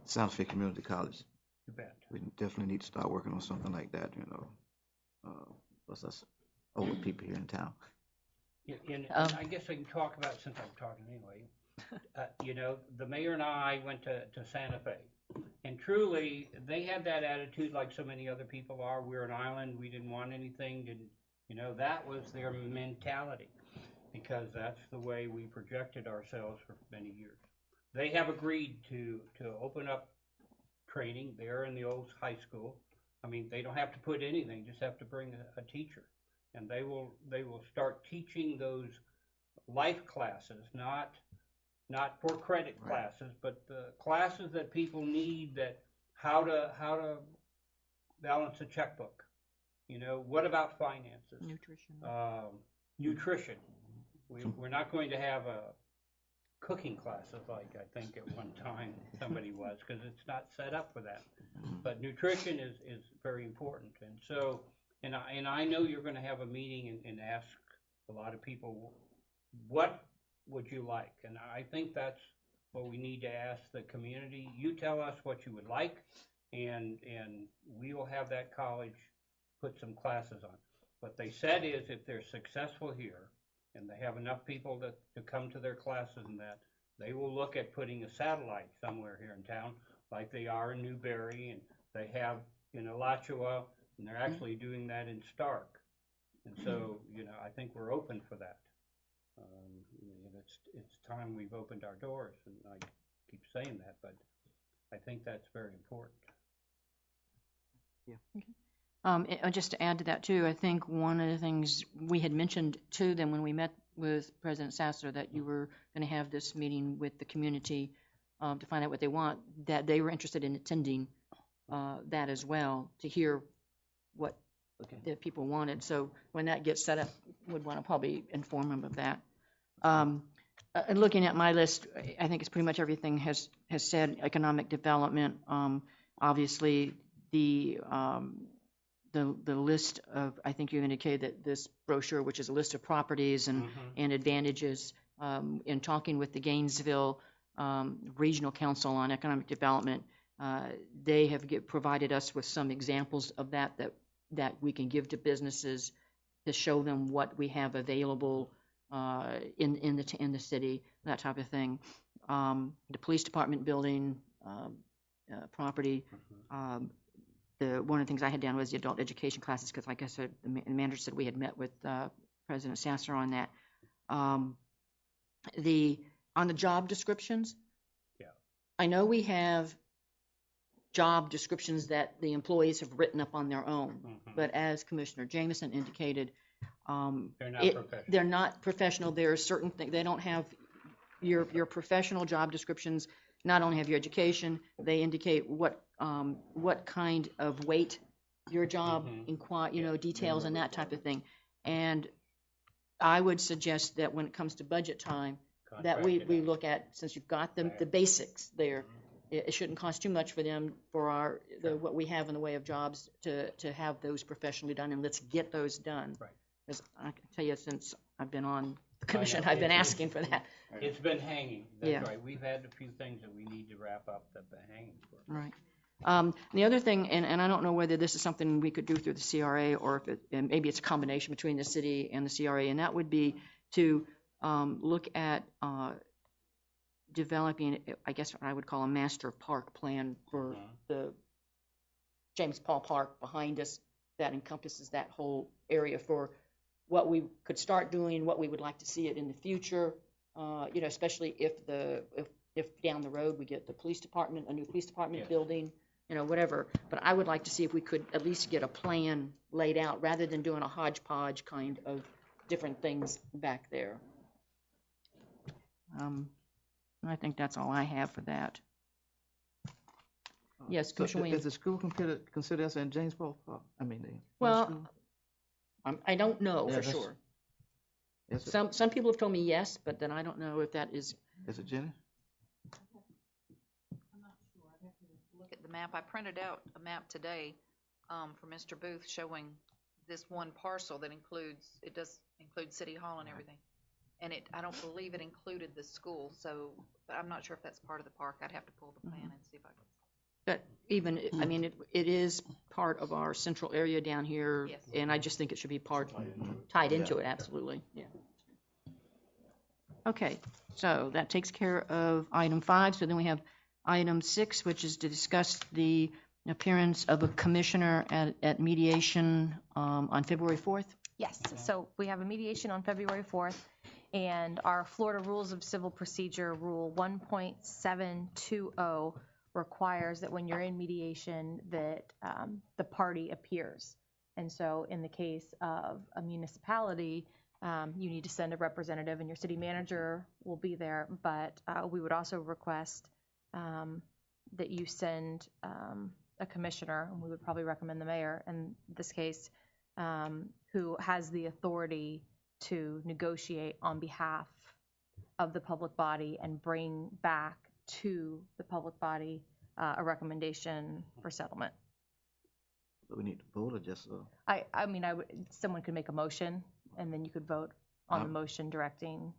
Santa Fe Community College. You bet. We definitely need to start working on something like that, plus us older people here in town. And I guess I can talk about, since I'm talking anyway, the mayor and I went to Santa Fe, and truly, they had that attitude like so many other people are. We're an island, we didn't want anything, that was their mentality, because that's the way we projected ourselves for many years. They have agreed to open up training there in the old high school. I mean, they don't have to put anything, just have to bring a teacher. And they will start teaching those life classes, not not for credit classes, but the classes that people need, that how to balance a checkbook. You know, what about finances? Nutrition. Nutrition. We're not going to have a cooking classes like I think at one time somebody was, because it's not set up for that. But nutrition is very important, and so and I know you're going to have a meeting and ask a lot of people, what would you like? And I think that's what we need to ask the community. You tell us what you would like, and we will have that college put some classes on. What they said is if they're successful here and they have enough people to come to their classes, and that they will look at putting a satellite somewhere here in town, like they are in Newberry, and they have in Alachua, and they're actually doing that in Stark. And so, you know, I think we're open for that. It's time we've opened our doors, and I keep saying that, but I think that's very important. And just to add to that too, I think one of the things we had mentioned to them when we met with President Sassler, that you were going to have this meeting with the community to find out what they want, that they were interested in attending that as well, to hear what the people wanted. So when that gets set up, would want to probably inform them of that. And looking at my list, I think it's pretty much everything has said. Economic development, obviously the list of, I think you indicated that this brochure, which is a list of properties and advantages, in talking with the Gainesville Regional Council on Economic Development, they have provided us with some examples of that we can give to businesses to show them what we have available in the city, that type of thing. The police department building property. One of the things I had down was the adult education classes, because like I said, the manager said we had met with President Sassler on that. On the job descriptions, I know we have job descriptions that the employees have written up on their own, but as Commissioner Jameson indicated, they're not professional. There are certain things they don't have. Your professional job descriptions not only have your education, they indicate what kind of weight your job details and that type of thing. And I would suggest that when it comes to budget time, that we look at, since you've got the basics there, it shouldn't cost too much for them for what we have in the way of jobs to have those professionally done, and let's get those done. Right. Because I can tell you, since I've been on the commission, I've been asking for that. It's been hanging. That's right. We've had a few things that we need to wrap up that have been hanging for. Right. The other thing, and I don't know whether this is something we could do through the CRA, or if maybe it's a combination between the city and the CRA, and that would be to look at developing, I guess what I would call a master park plan for the James Paul Park behind us, that encompasses that whole area for what we could start doing, what we would like to see it in the future, especially if down the road we get the police department, a new police department building, whatever. But I would like to see if we could at least get a plan laid out rather than doing a hodgepodge kind of different things back there. I think that's all I have for that. Yes, Commissioner Williams. Is the school consider us in James Paul Park? Well, I don't know for sure. Some people have told me yes, but then I don't know if that is. Is it Jenny? I'm not sure. I'd have to look at the map. I printed out a map today for Mr. Booth showing this one parcel that does include City Hall and everything. And I don't believe it included the school, so but I'm not sure if that's part of the park. I'd have to pull the plan and see if I can. But even, I mean, it is part of our central area down here, yes. And I just think it should be tied into it, absolutely. Yeah. Okay, so that takes care of item 5. So then we have item 6, which is to discuss the appearance of a commissioner at mediation on February 4th. Yes, so we have a mediation on February 4th, and our Florida Rules of Civil Procedure Rule 1.720 requires that when you're in mediation that the party appears. And so in the case of a municipality, you need to send a representative, and your city manager will be there. But we would also request that you send a commissioner, and we would probably recommend the mayor in this case, who has the authority to negotiate on behalf of the public body and bring back to the public body a recommendation for settlement. Do we need to vote or just, I mean, someone could make a motion, and then you could vote on the motion directing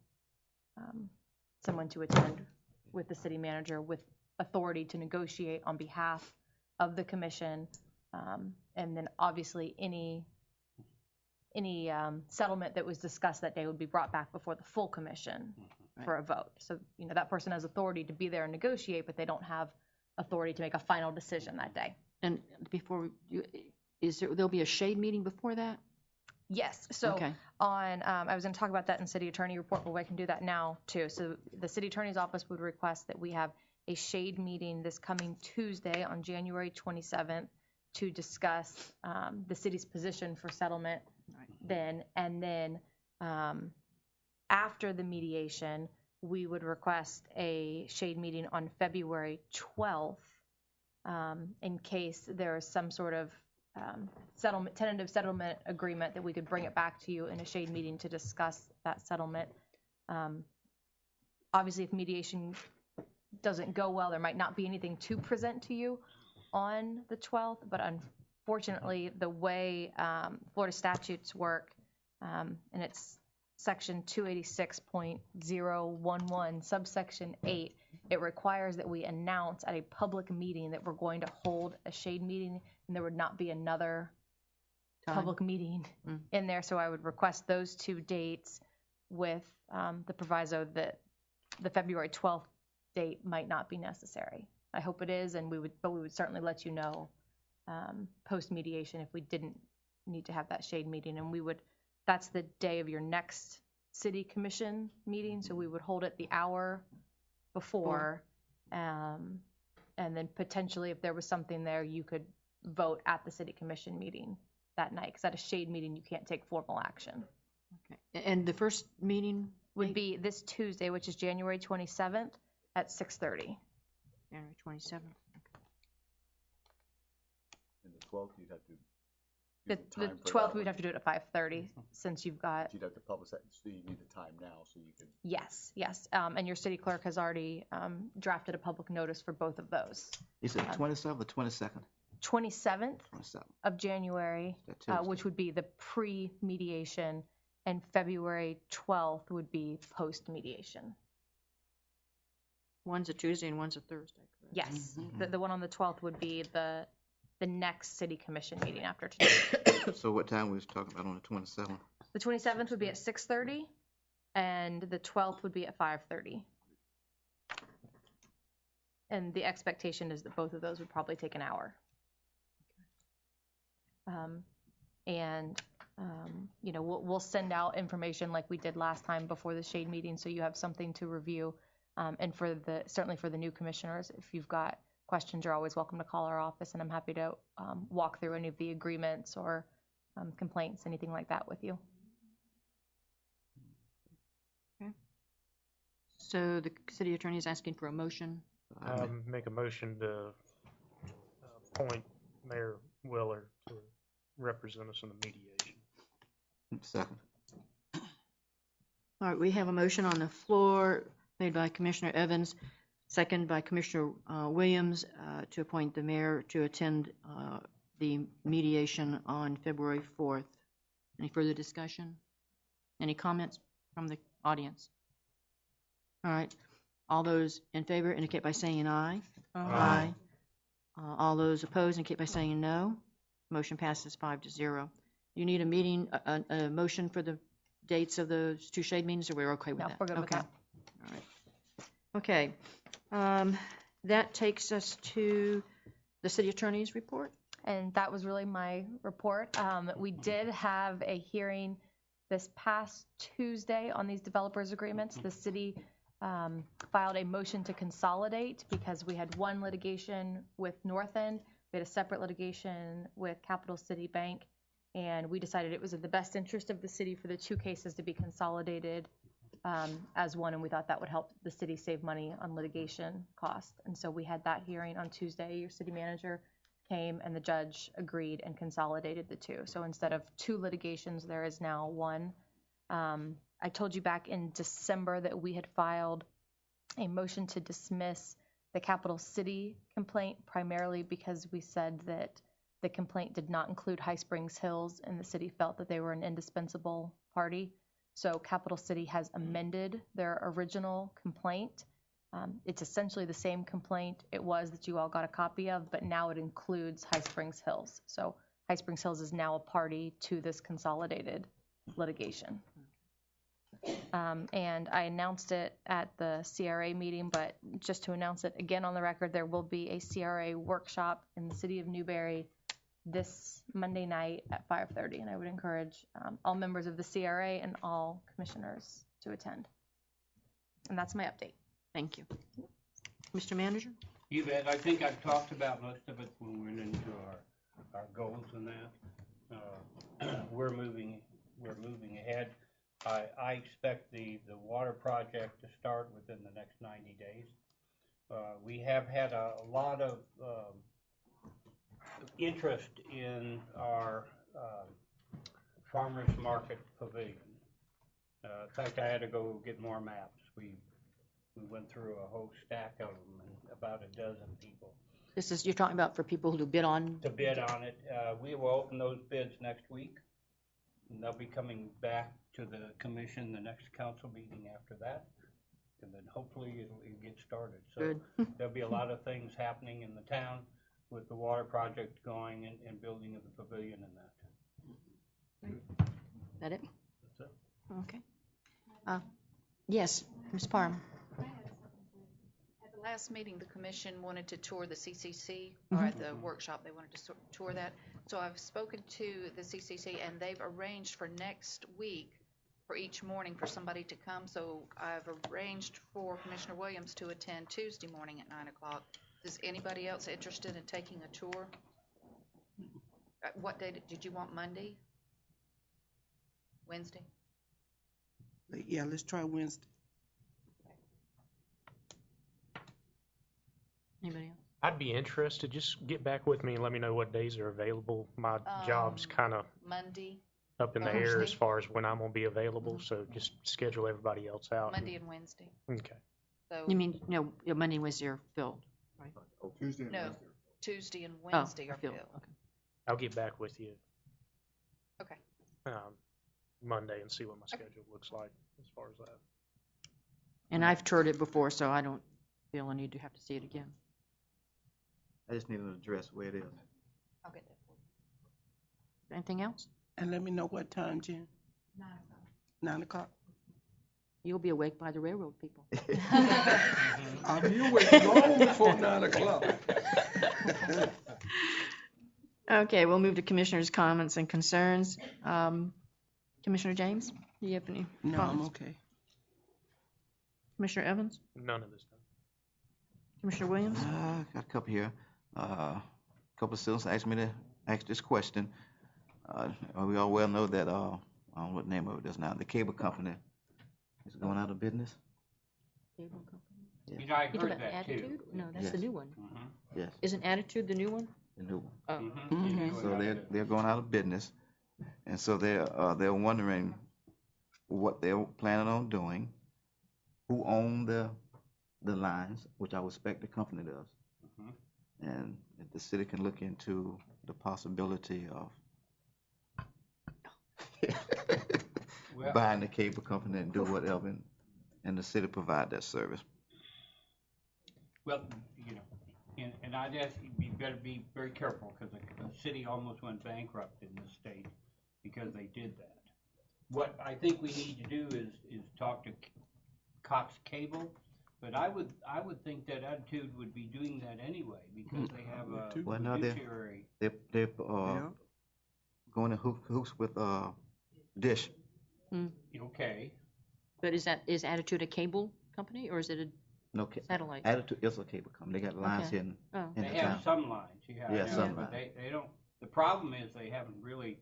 someone to attend with the city manager with authority to negotiate on behalf of the commission, and then obviously any settlement that was discussed that day would be brought back before the full commission for a vote. So, that person has authority to be there and negotiate, but they don't have authority to make a final decision that day. And before, there'll be a shade meeting before that? Yes. So Okay. I was going to talk about that in city attorney report, but I can do that now too. So the city attorney's office would request that we have a shade meeting this coming Tuesday on January 27th to discuss the city's position for settlement then. And then after the mediation, we would request a shade meeting on February 12th in case there is some sort of tentative settlement agreement that we could bring it back to you in a shade meeting to discuss that settlement. Obviously, if mediation doesn't go well, there might not be anything to present to you on the 12th, but unfortunately, the way Florida statutes work, and it's section 286.011, subsection 8, it requires that we announce at a public meeting that we're going to hold a shade meeting, and there would not be another public meeting in there. So I would request those two dates with the proviso that the February 12th date might not be necessary. I hope it is, and we would certainly let you know post mediation if we didn't need to have that shade meeting. And that's the day of your next city commission meeting, so we would hold it the hour before, and then potentially if there was something there, you could vote at the city commission meeting that night, because at a shade meeting, you can't take formal action. Okay. And the first meeting would be this Tuesday, which is January 27th at 6:30. January 27th. And the 12th, you'd have to. The 12th, we'd have to do it at 5:30, since you've got. You'd have to publish that, so you need the time now, so you can. Yes. And your city clerk has already drafted a public notice for both of those. you said 27th or 22nd? 27th 27th. of January, That Tuesday. which would be the pre-mediation, and February 12th would be post-mediation. One's a Tuesday and one's a Thursday, correct? Yes. The one on the 12th would be the next city commission meeting after today. So what time we was talking about on the 27th? The 27th would be at 6:30, and the 12th would be at 5:30. And the expectation is that both of those would probably take an hour. We'll send out information like we did last time before the shade meeting, so you have something to review. And certainly for the new commissioners, if you've got questions, you're always welcome to call our office, and I'm happy to walk through any of the agreements or complaints, anything like that with you. Okay. So the city attorney is asking for a motion. Make a motion to appoint Mayor Willer to represent us in the mediation. Second. All right, we have a motion on the floor made by Commissioner Evans, second by Commissioner Williams, to appoint the mayor to attend the mediation on February 4th. Any further discussion? Any comments from the audience? All right, all those in favor indicate by saying aye. Aye. All those opposed indicate by saying no. Motion passes 5-0. You need a motion for the dates of those two shade meetings, or we're okay with No, that? we're good with that. All right. Okay. That takes us to the city attorney's report. And that was really my report. We did have a hearing this past Tuesday on these developers agreements. The city filed a motion to consolidate because we had one litigation with North End, we had a separate litigation with Capital City Bank, and we decided it was in the best interest of the city for the two cases to be consolidated as one, and we thought that would help the city save money on litigation costs. And so we had that hearing on Tuesday. Your city manager came, and the judge agreed and consolidated the two. So instead of two litigations, there is now one. I told you back in December that we had filed a motion to dismiss the Capital City complaint, primarily because we said that the complaint did not include High Springs Hills, and the city felt that they were an indispensable party. So Capital City has amended their original complaint. It's essentially the same complaint it was that you all got a copy of, but now it includes High Springs Hills. So High Springs Hills is now a party to this consolidated litigation. And I announced it at the CRA meeting, but just to announce it again on the record, there will be a CRA workshop in the city of Newberry this Monday night at 5:30, and I would encourage all members of the CRA and all commissioners to attend. And that's my update. Thank you. Mr. Manager? You bet. I think I've talked about most of it when we went into our goals and that. We're moving ahead. I expect the water project to start within the next 90 days. We have had a lot of interest in our farmers market pavilion. In fact, I had to go get more maps. We went through a whole stack of them, and about a dozen people. This is, you're talking about for people who bid on? To bid on it. We will open those bids next week, and they'll be coming back to the commission the next council meeting after that, and then hopefully it'll get started. So Good. There'll be a lot of things happening in the town with the water project going and building of the pavilion and that. Is that it? That's it. Okay. Yes, Ms. Parham. At the last meeting, the commission wanted to tour the CCC, or at the workshop, they wanted to tour that. So I've spoken to the CCC, and they've arranged for next week for each morning for somebody to come. So I've arranged for Commissioner Williams to attend Tuesday morning at 9 o'clock. Is anybody else interested in taking a tour? What day did you want? Monday? Wednesday? Yeah, let's try Wednesday. Anybody else? I'd be interested. Just get back with me and let me know what days are available. My job's kind of Monday, up in the air as Thursday. far as when I'm going to be available, so just schedule everybody else out. Monday and Wednesday. Okay. So You mean, no, Monday and Wednesday are filled, right? Tuesday and no, Wednesday. Tuesday and Oh, Wednesday are filled. filled. Okay. I'll get back with you Okay. Monday and see what my schedule looks like as far as that. And I've toured it before, so I don't feel a need to have to see it again. I just need an address where it is. I'll get that for you. Anything else? And let me know what time, Jen. 9 o'clock. 9 o'clock. You'll be awake by the railroad people. I'll be awake long before 9 o'clock. Okay, we'll move to commissioners' comments and concerns. Commissioner James, do you have any No, comments? I'm okay. Commissioner Evans? None of this time. Commissioner Williams? Got a couple here. A couple of citizens asked me to ask this question. We all well know that, I don't know what name of it is now, the cable company is going out of business. Cable company. Yeah. You know, I You talking heard about that too. Attitude? No, that's the Yes. new one. Yes, Isn't Attitude the new one? the new one. Oh, Mhm. So they're going out of business, and so they're wondering what they're planning on doing, who own the lines, which I would expect the company does, and if the city can look into the possibility of Well- buying the cable company and do whatever, and the city provide that service. Well, you know, and I guess you better be very careful, because the city almost went bankrupt in this state because they did that. What I think we need to do is talk to Cox Cable, but I would think that Attitude would be doing that anyway, because they have a Well, now they're- fiduciary. They're Yeah. going to hoops with Dish. Okay, but is Attitude a cable company, or is it a No, satellite? Attitude is a cable company. They got lines Okay. here in Oh, in they the have town. some lines, yeah. I Yeah, know, some but lines. they don't, the problem is they haven't really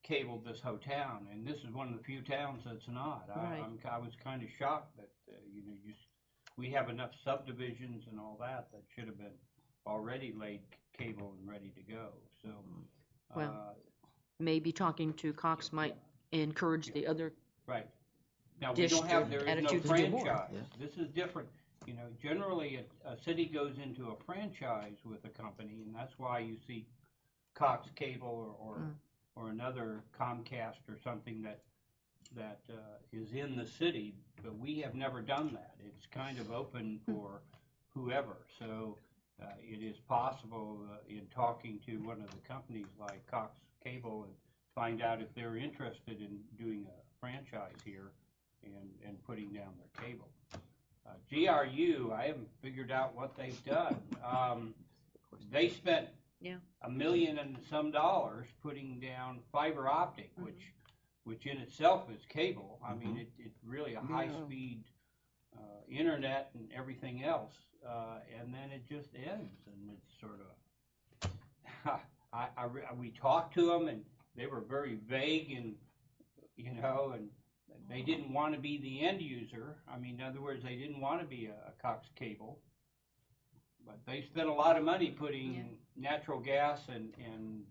cabled this whole town, and this is one of the few towns that's not. Right. I was kind of shocked that, we have enough subdivisions and all that should have been already laid cable and ready to go, so. Well, maybe talking to Cox might encourage the other. Right. Now, we Dish don't have, there is no attitudes to do more. franchise. Yeah. This is different. Generally, a city goes into a franchise with a company, and that's why you see Cox Cable or another Comcast or something that is in the city, but we have never done that. It's kind of open for whoever. So it is possible in talking to one of the companies like Cox Cable and find out if they're interested in doing a franchise here and putting down their cable. GRU, I haven't figured out what they've done. They spent $1 million and some putting down fiber optic, which in itself is cable. I mean, it's really a high-speed internet and everything else, and then it just ends, and it's sort of. We talked to them, and they were very vague, and and they didn't want to be the end user. I mean, in other words, they didn't want to be a Cox Cable, but they spent a lot of money putting natural gas and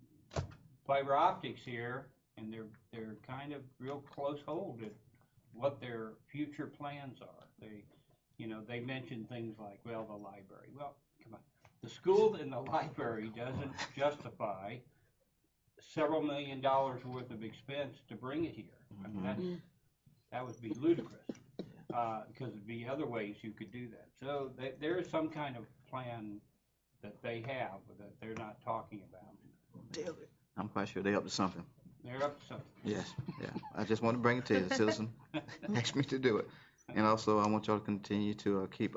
fiber optics here, and they're kind of real close hold at what their future plans are. They mentioned things like, well, the library. Well, come on, the school and the library doesn't justify several $1 million worth of expense to bring it here. I mean, that would be ludicrous, because there'd be other ways you could do that. So there is some kind of plan that they have that they're not talking about. I'm quite sure they're up to something. They're up to something. Yes, yeah. I just want to bring it to you. The citizen asked me to do it. And also, I want y'all to continue to keep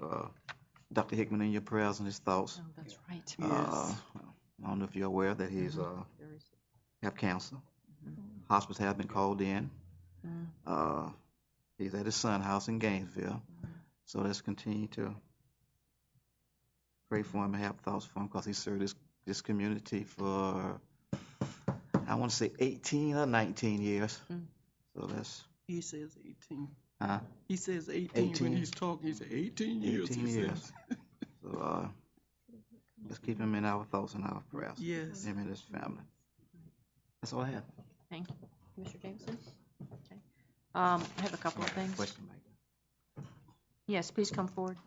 Dr. Hickman in your prayers and his thoughts. Oh, that's right. I don't know if you're aware that he's have cancer. Hospice has been called in. He's at his son's house in Gainesville. So let's continue to pray for him and have thoughts for him, because he served this community for, I want to say 18 or 19 years. So that's. He says 18. Huh? He says 18 when he's talking. He said 18 years. 18 years. So let's keep him in our thoughts and our prayers. Yes. Him and his family. That's all I have. Thank you. Mr. Jameson? Okay. I have a couple of things. Question, Mike. Yes, please come forward.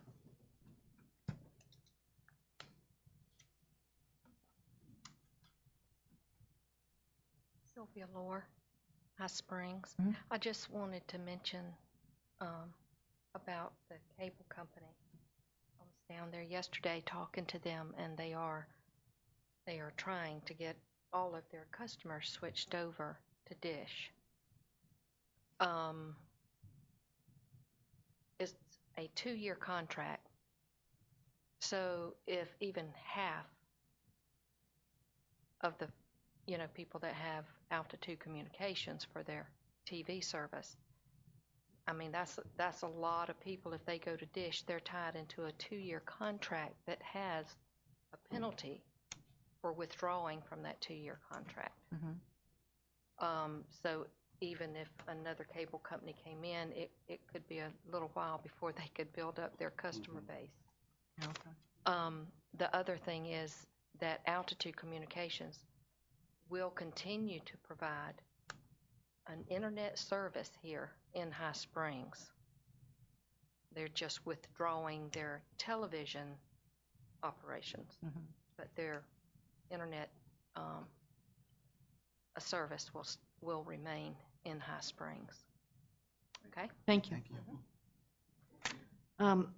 Sylvia Lohr, High Springs. I just wanted to mention about the cable company. I was down there yesterday talking to them, and they are trying to get all of their customers switched over to Dish. It's a 2-year contract, so if even half of the people that have Altitude Communications for their TV service, I mean, that's a lot of people. If they go to Dish, they're tied into a 2-year contract that has a penalty for withdrawing from that 2-year contract. So even if another cable company came in, it could be a little while before they could build up their customer base. The other thing is that Altitude Communications will continue to provide an internet service here in High Springs. They're just withdrawing their television operations, but their internet service will remain in High Springs. Okay? Thank you. I want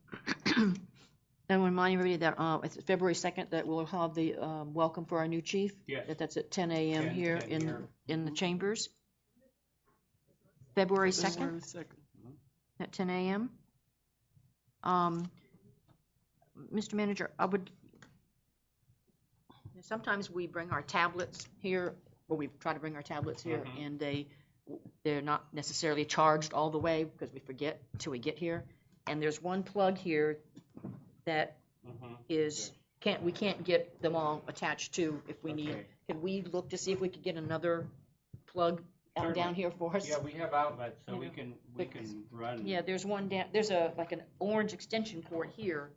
to remind everybody that it's February 2nd that we'll have the welcome for our new chief. Yes. That's at 10 a.m. here in the chambers. February 2nd at 10 a.m. Mr. Manager, sometimes we bring our tablets here, or we try to bring our tablets here, and they're not necessarily charged all the way because we forget until we get here. And there's one plug here that we can't get them all attached to if we need. Can we look to see if we could get another plug out Certainly. down here for us? Yeah, we have outlets, so You we know, can because- run. Yeah, there's one down, there's like an orange extension cord here,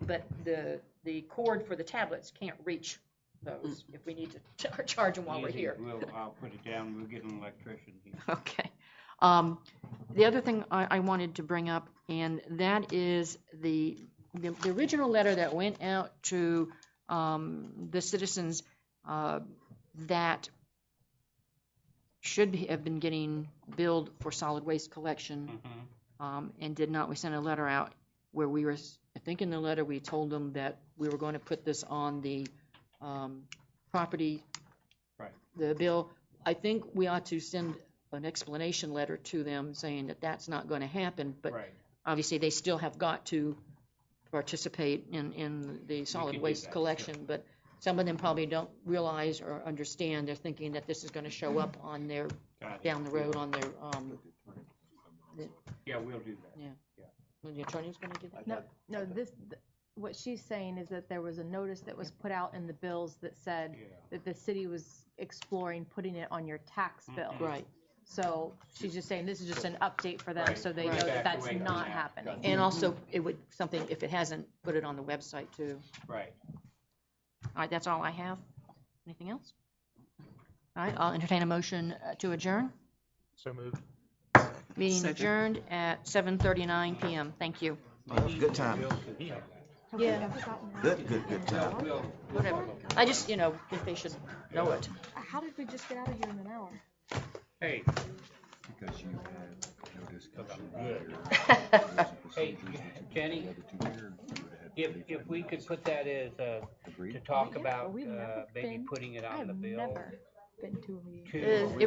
but the cord for the tablets can't reach those if we need to charge them while we're Easy. here. I'll put it down, we'll get an electrician here. Okay. The other thing I wanted to bring up, and that is the original letter that went out to the citizens that should have been getting billed for solid waste collection and did not. We sent a letter out where we were, I think in the letter we told them that we were going to put this on the property, Right. the bill. I think we ought to send an explanation letter to them saying that that's not going to happen, but Right. obviously they still have got to participate in the solid do waste that, collection, but some of them probably don't realize or understand. They're thinking that this is going to show up on their, Got it. down the road on their, Yeah, we'll do that. when the attorney's going to do that? No, what she's saying is that there was a notice that was put out in the bills that said Yeah. that the city was exploring putting it on your tax bill. Right. So she's just saying this is just an update for them, Right. so they Right. know that that's Evacuate not on that. happening. And also, it would, something, if it hasn't, put it on the website too. Right. All right, that's all I have. Anything else? All right, I'll entertain a motion to adjourn. So moved. Meeting Second. adjourned at 7:39 PM. Thank you. Good time. Yeah. Good time. Whatever. I just, if they should know it. How did we just get out of here in an hour? Hey, Because you had no discussion. hey, Jenny, if we could put that as, to talk about, we've never maybe been- putting it I on have the bill. never been to a meeting. to- It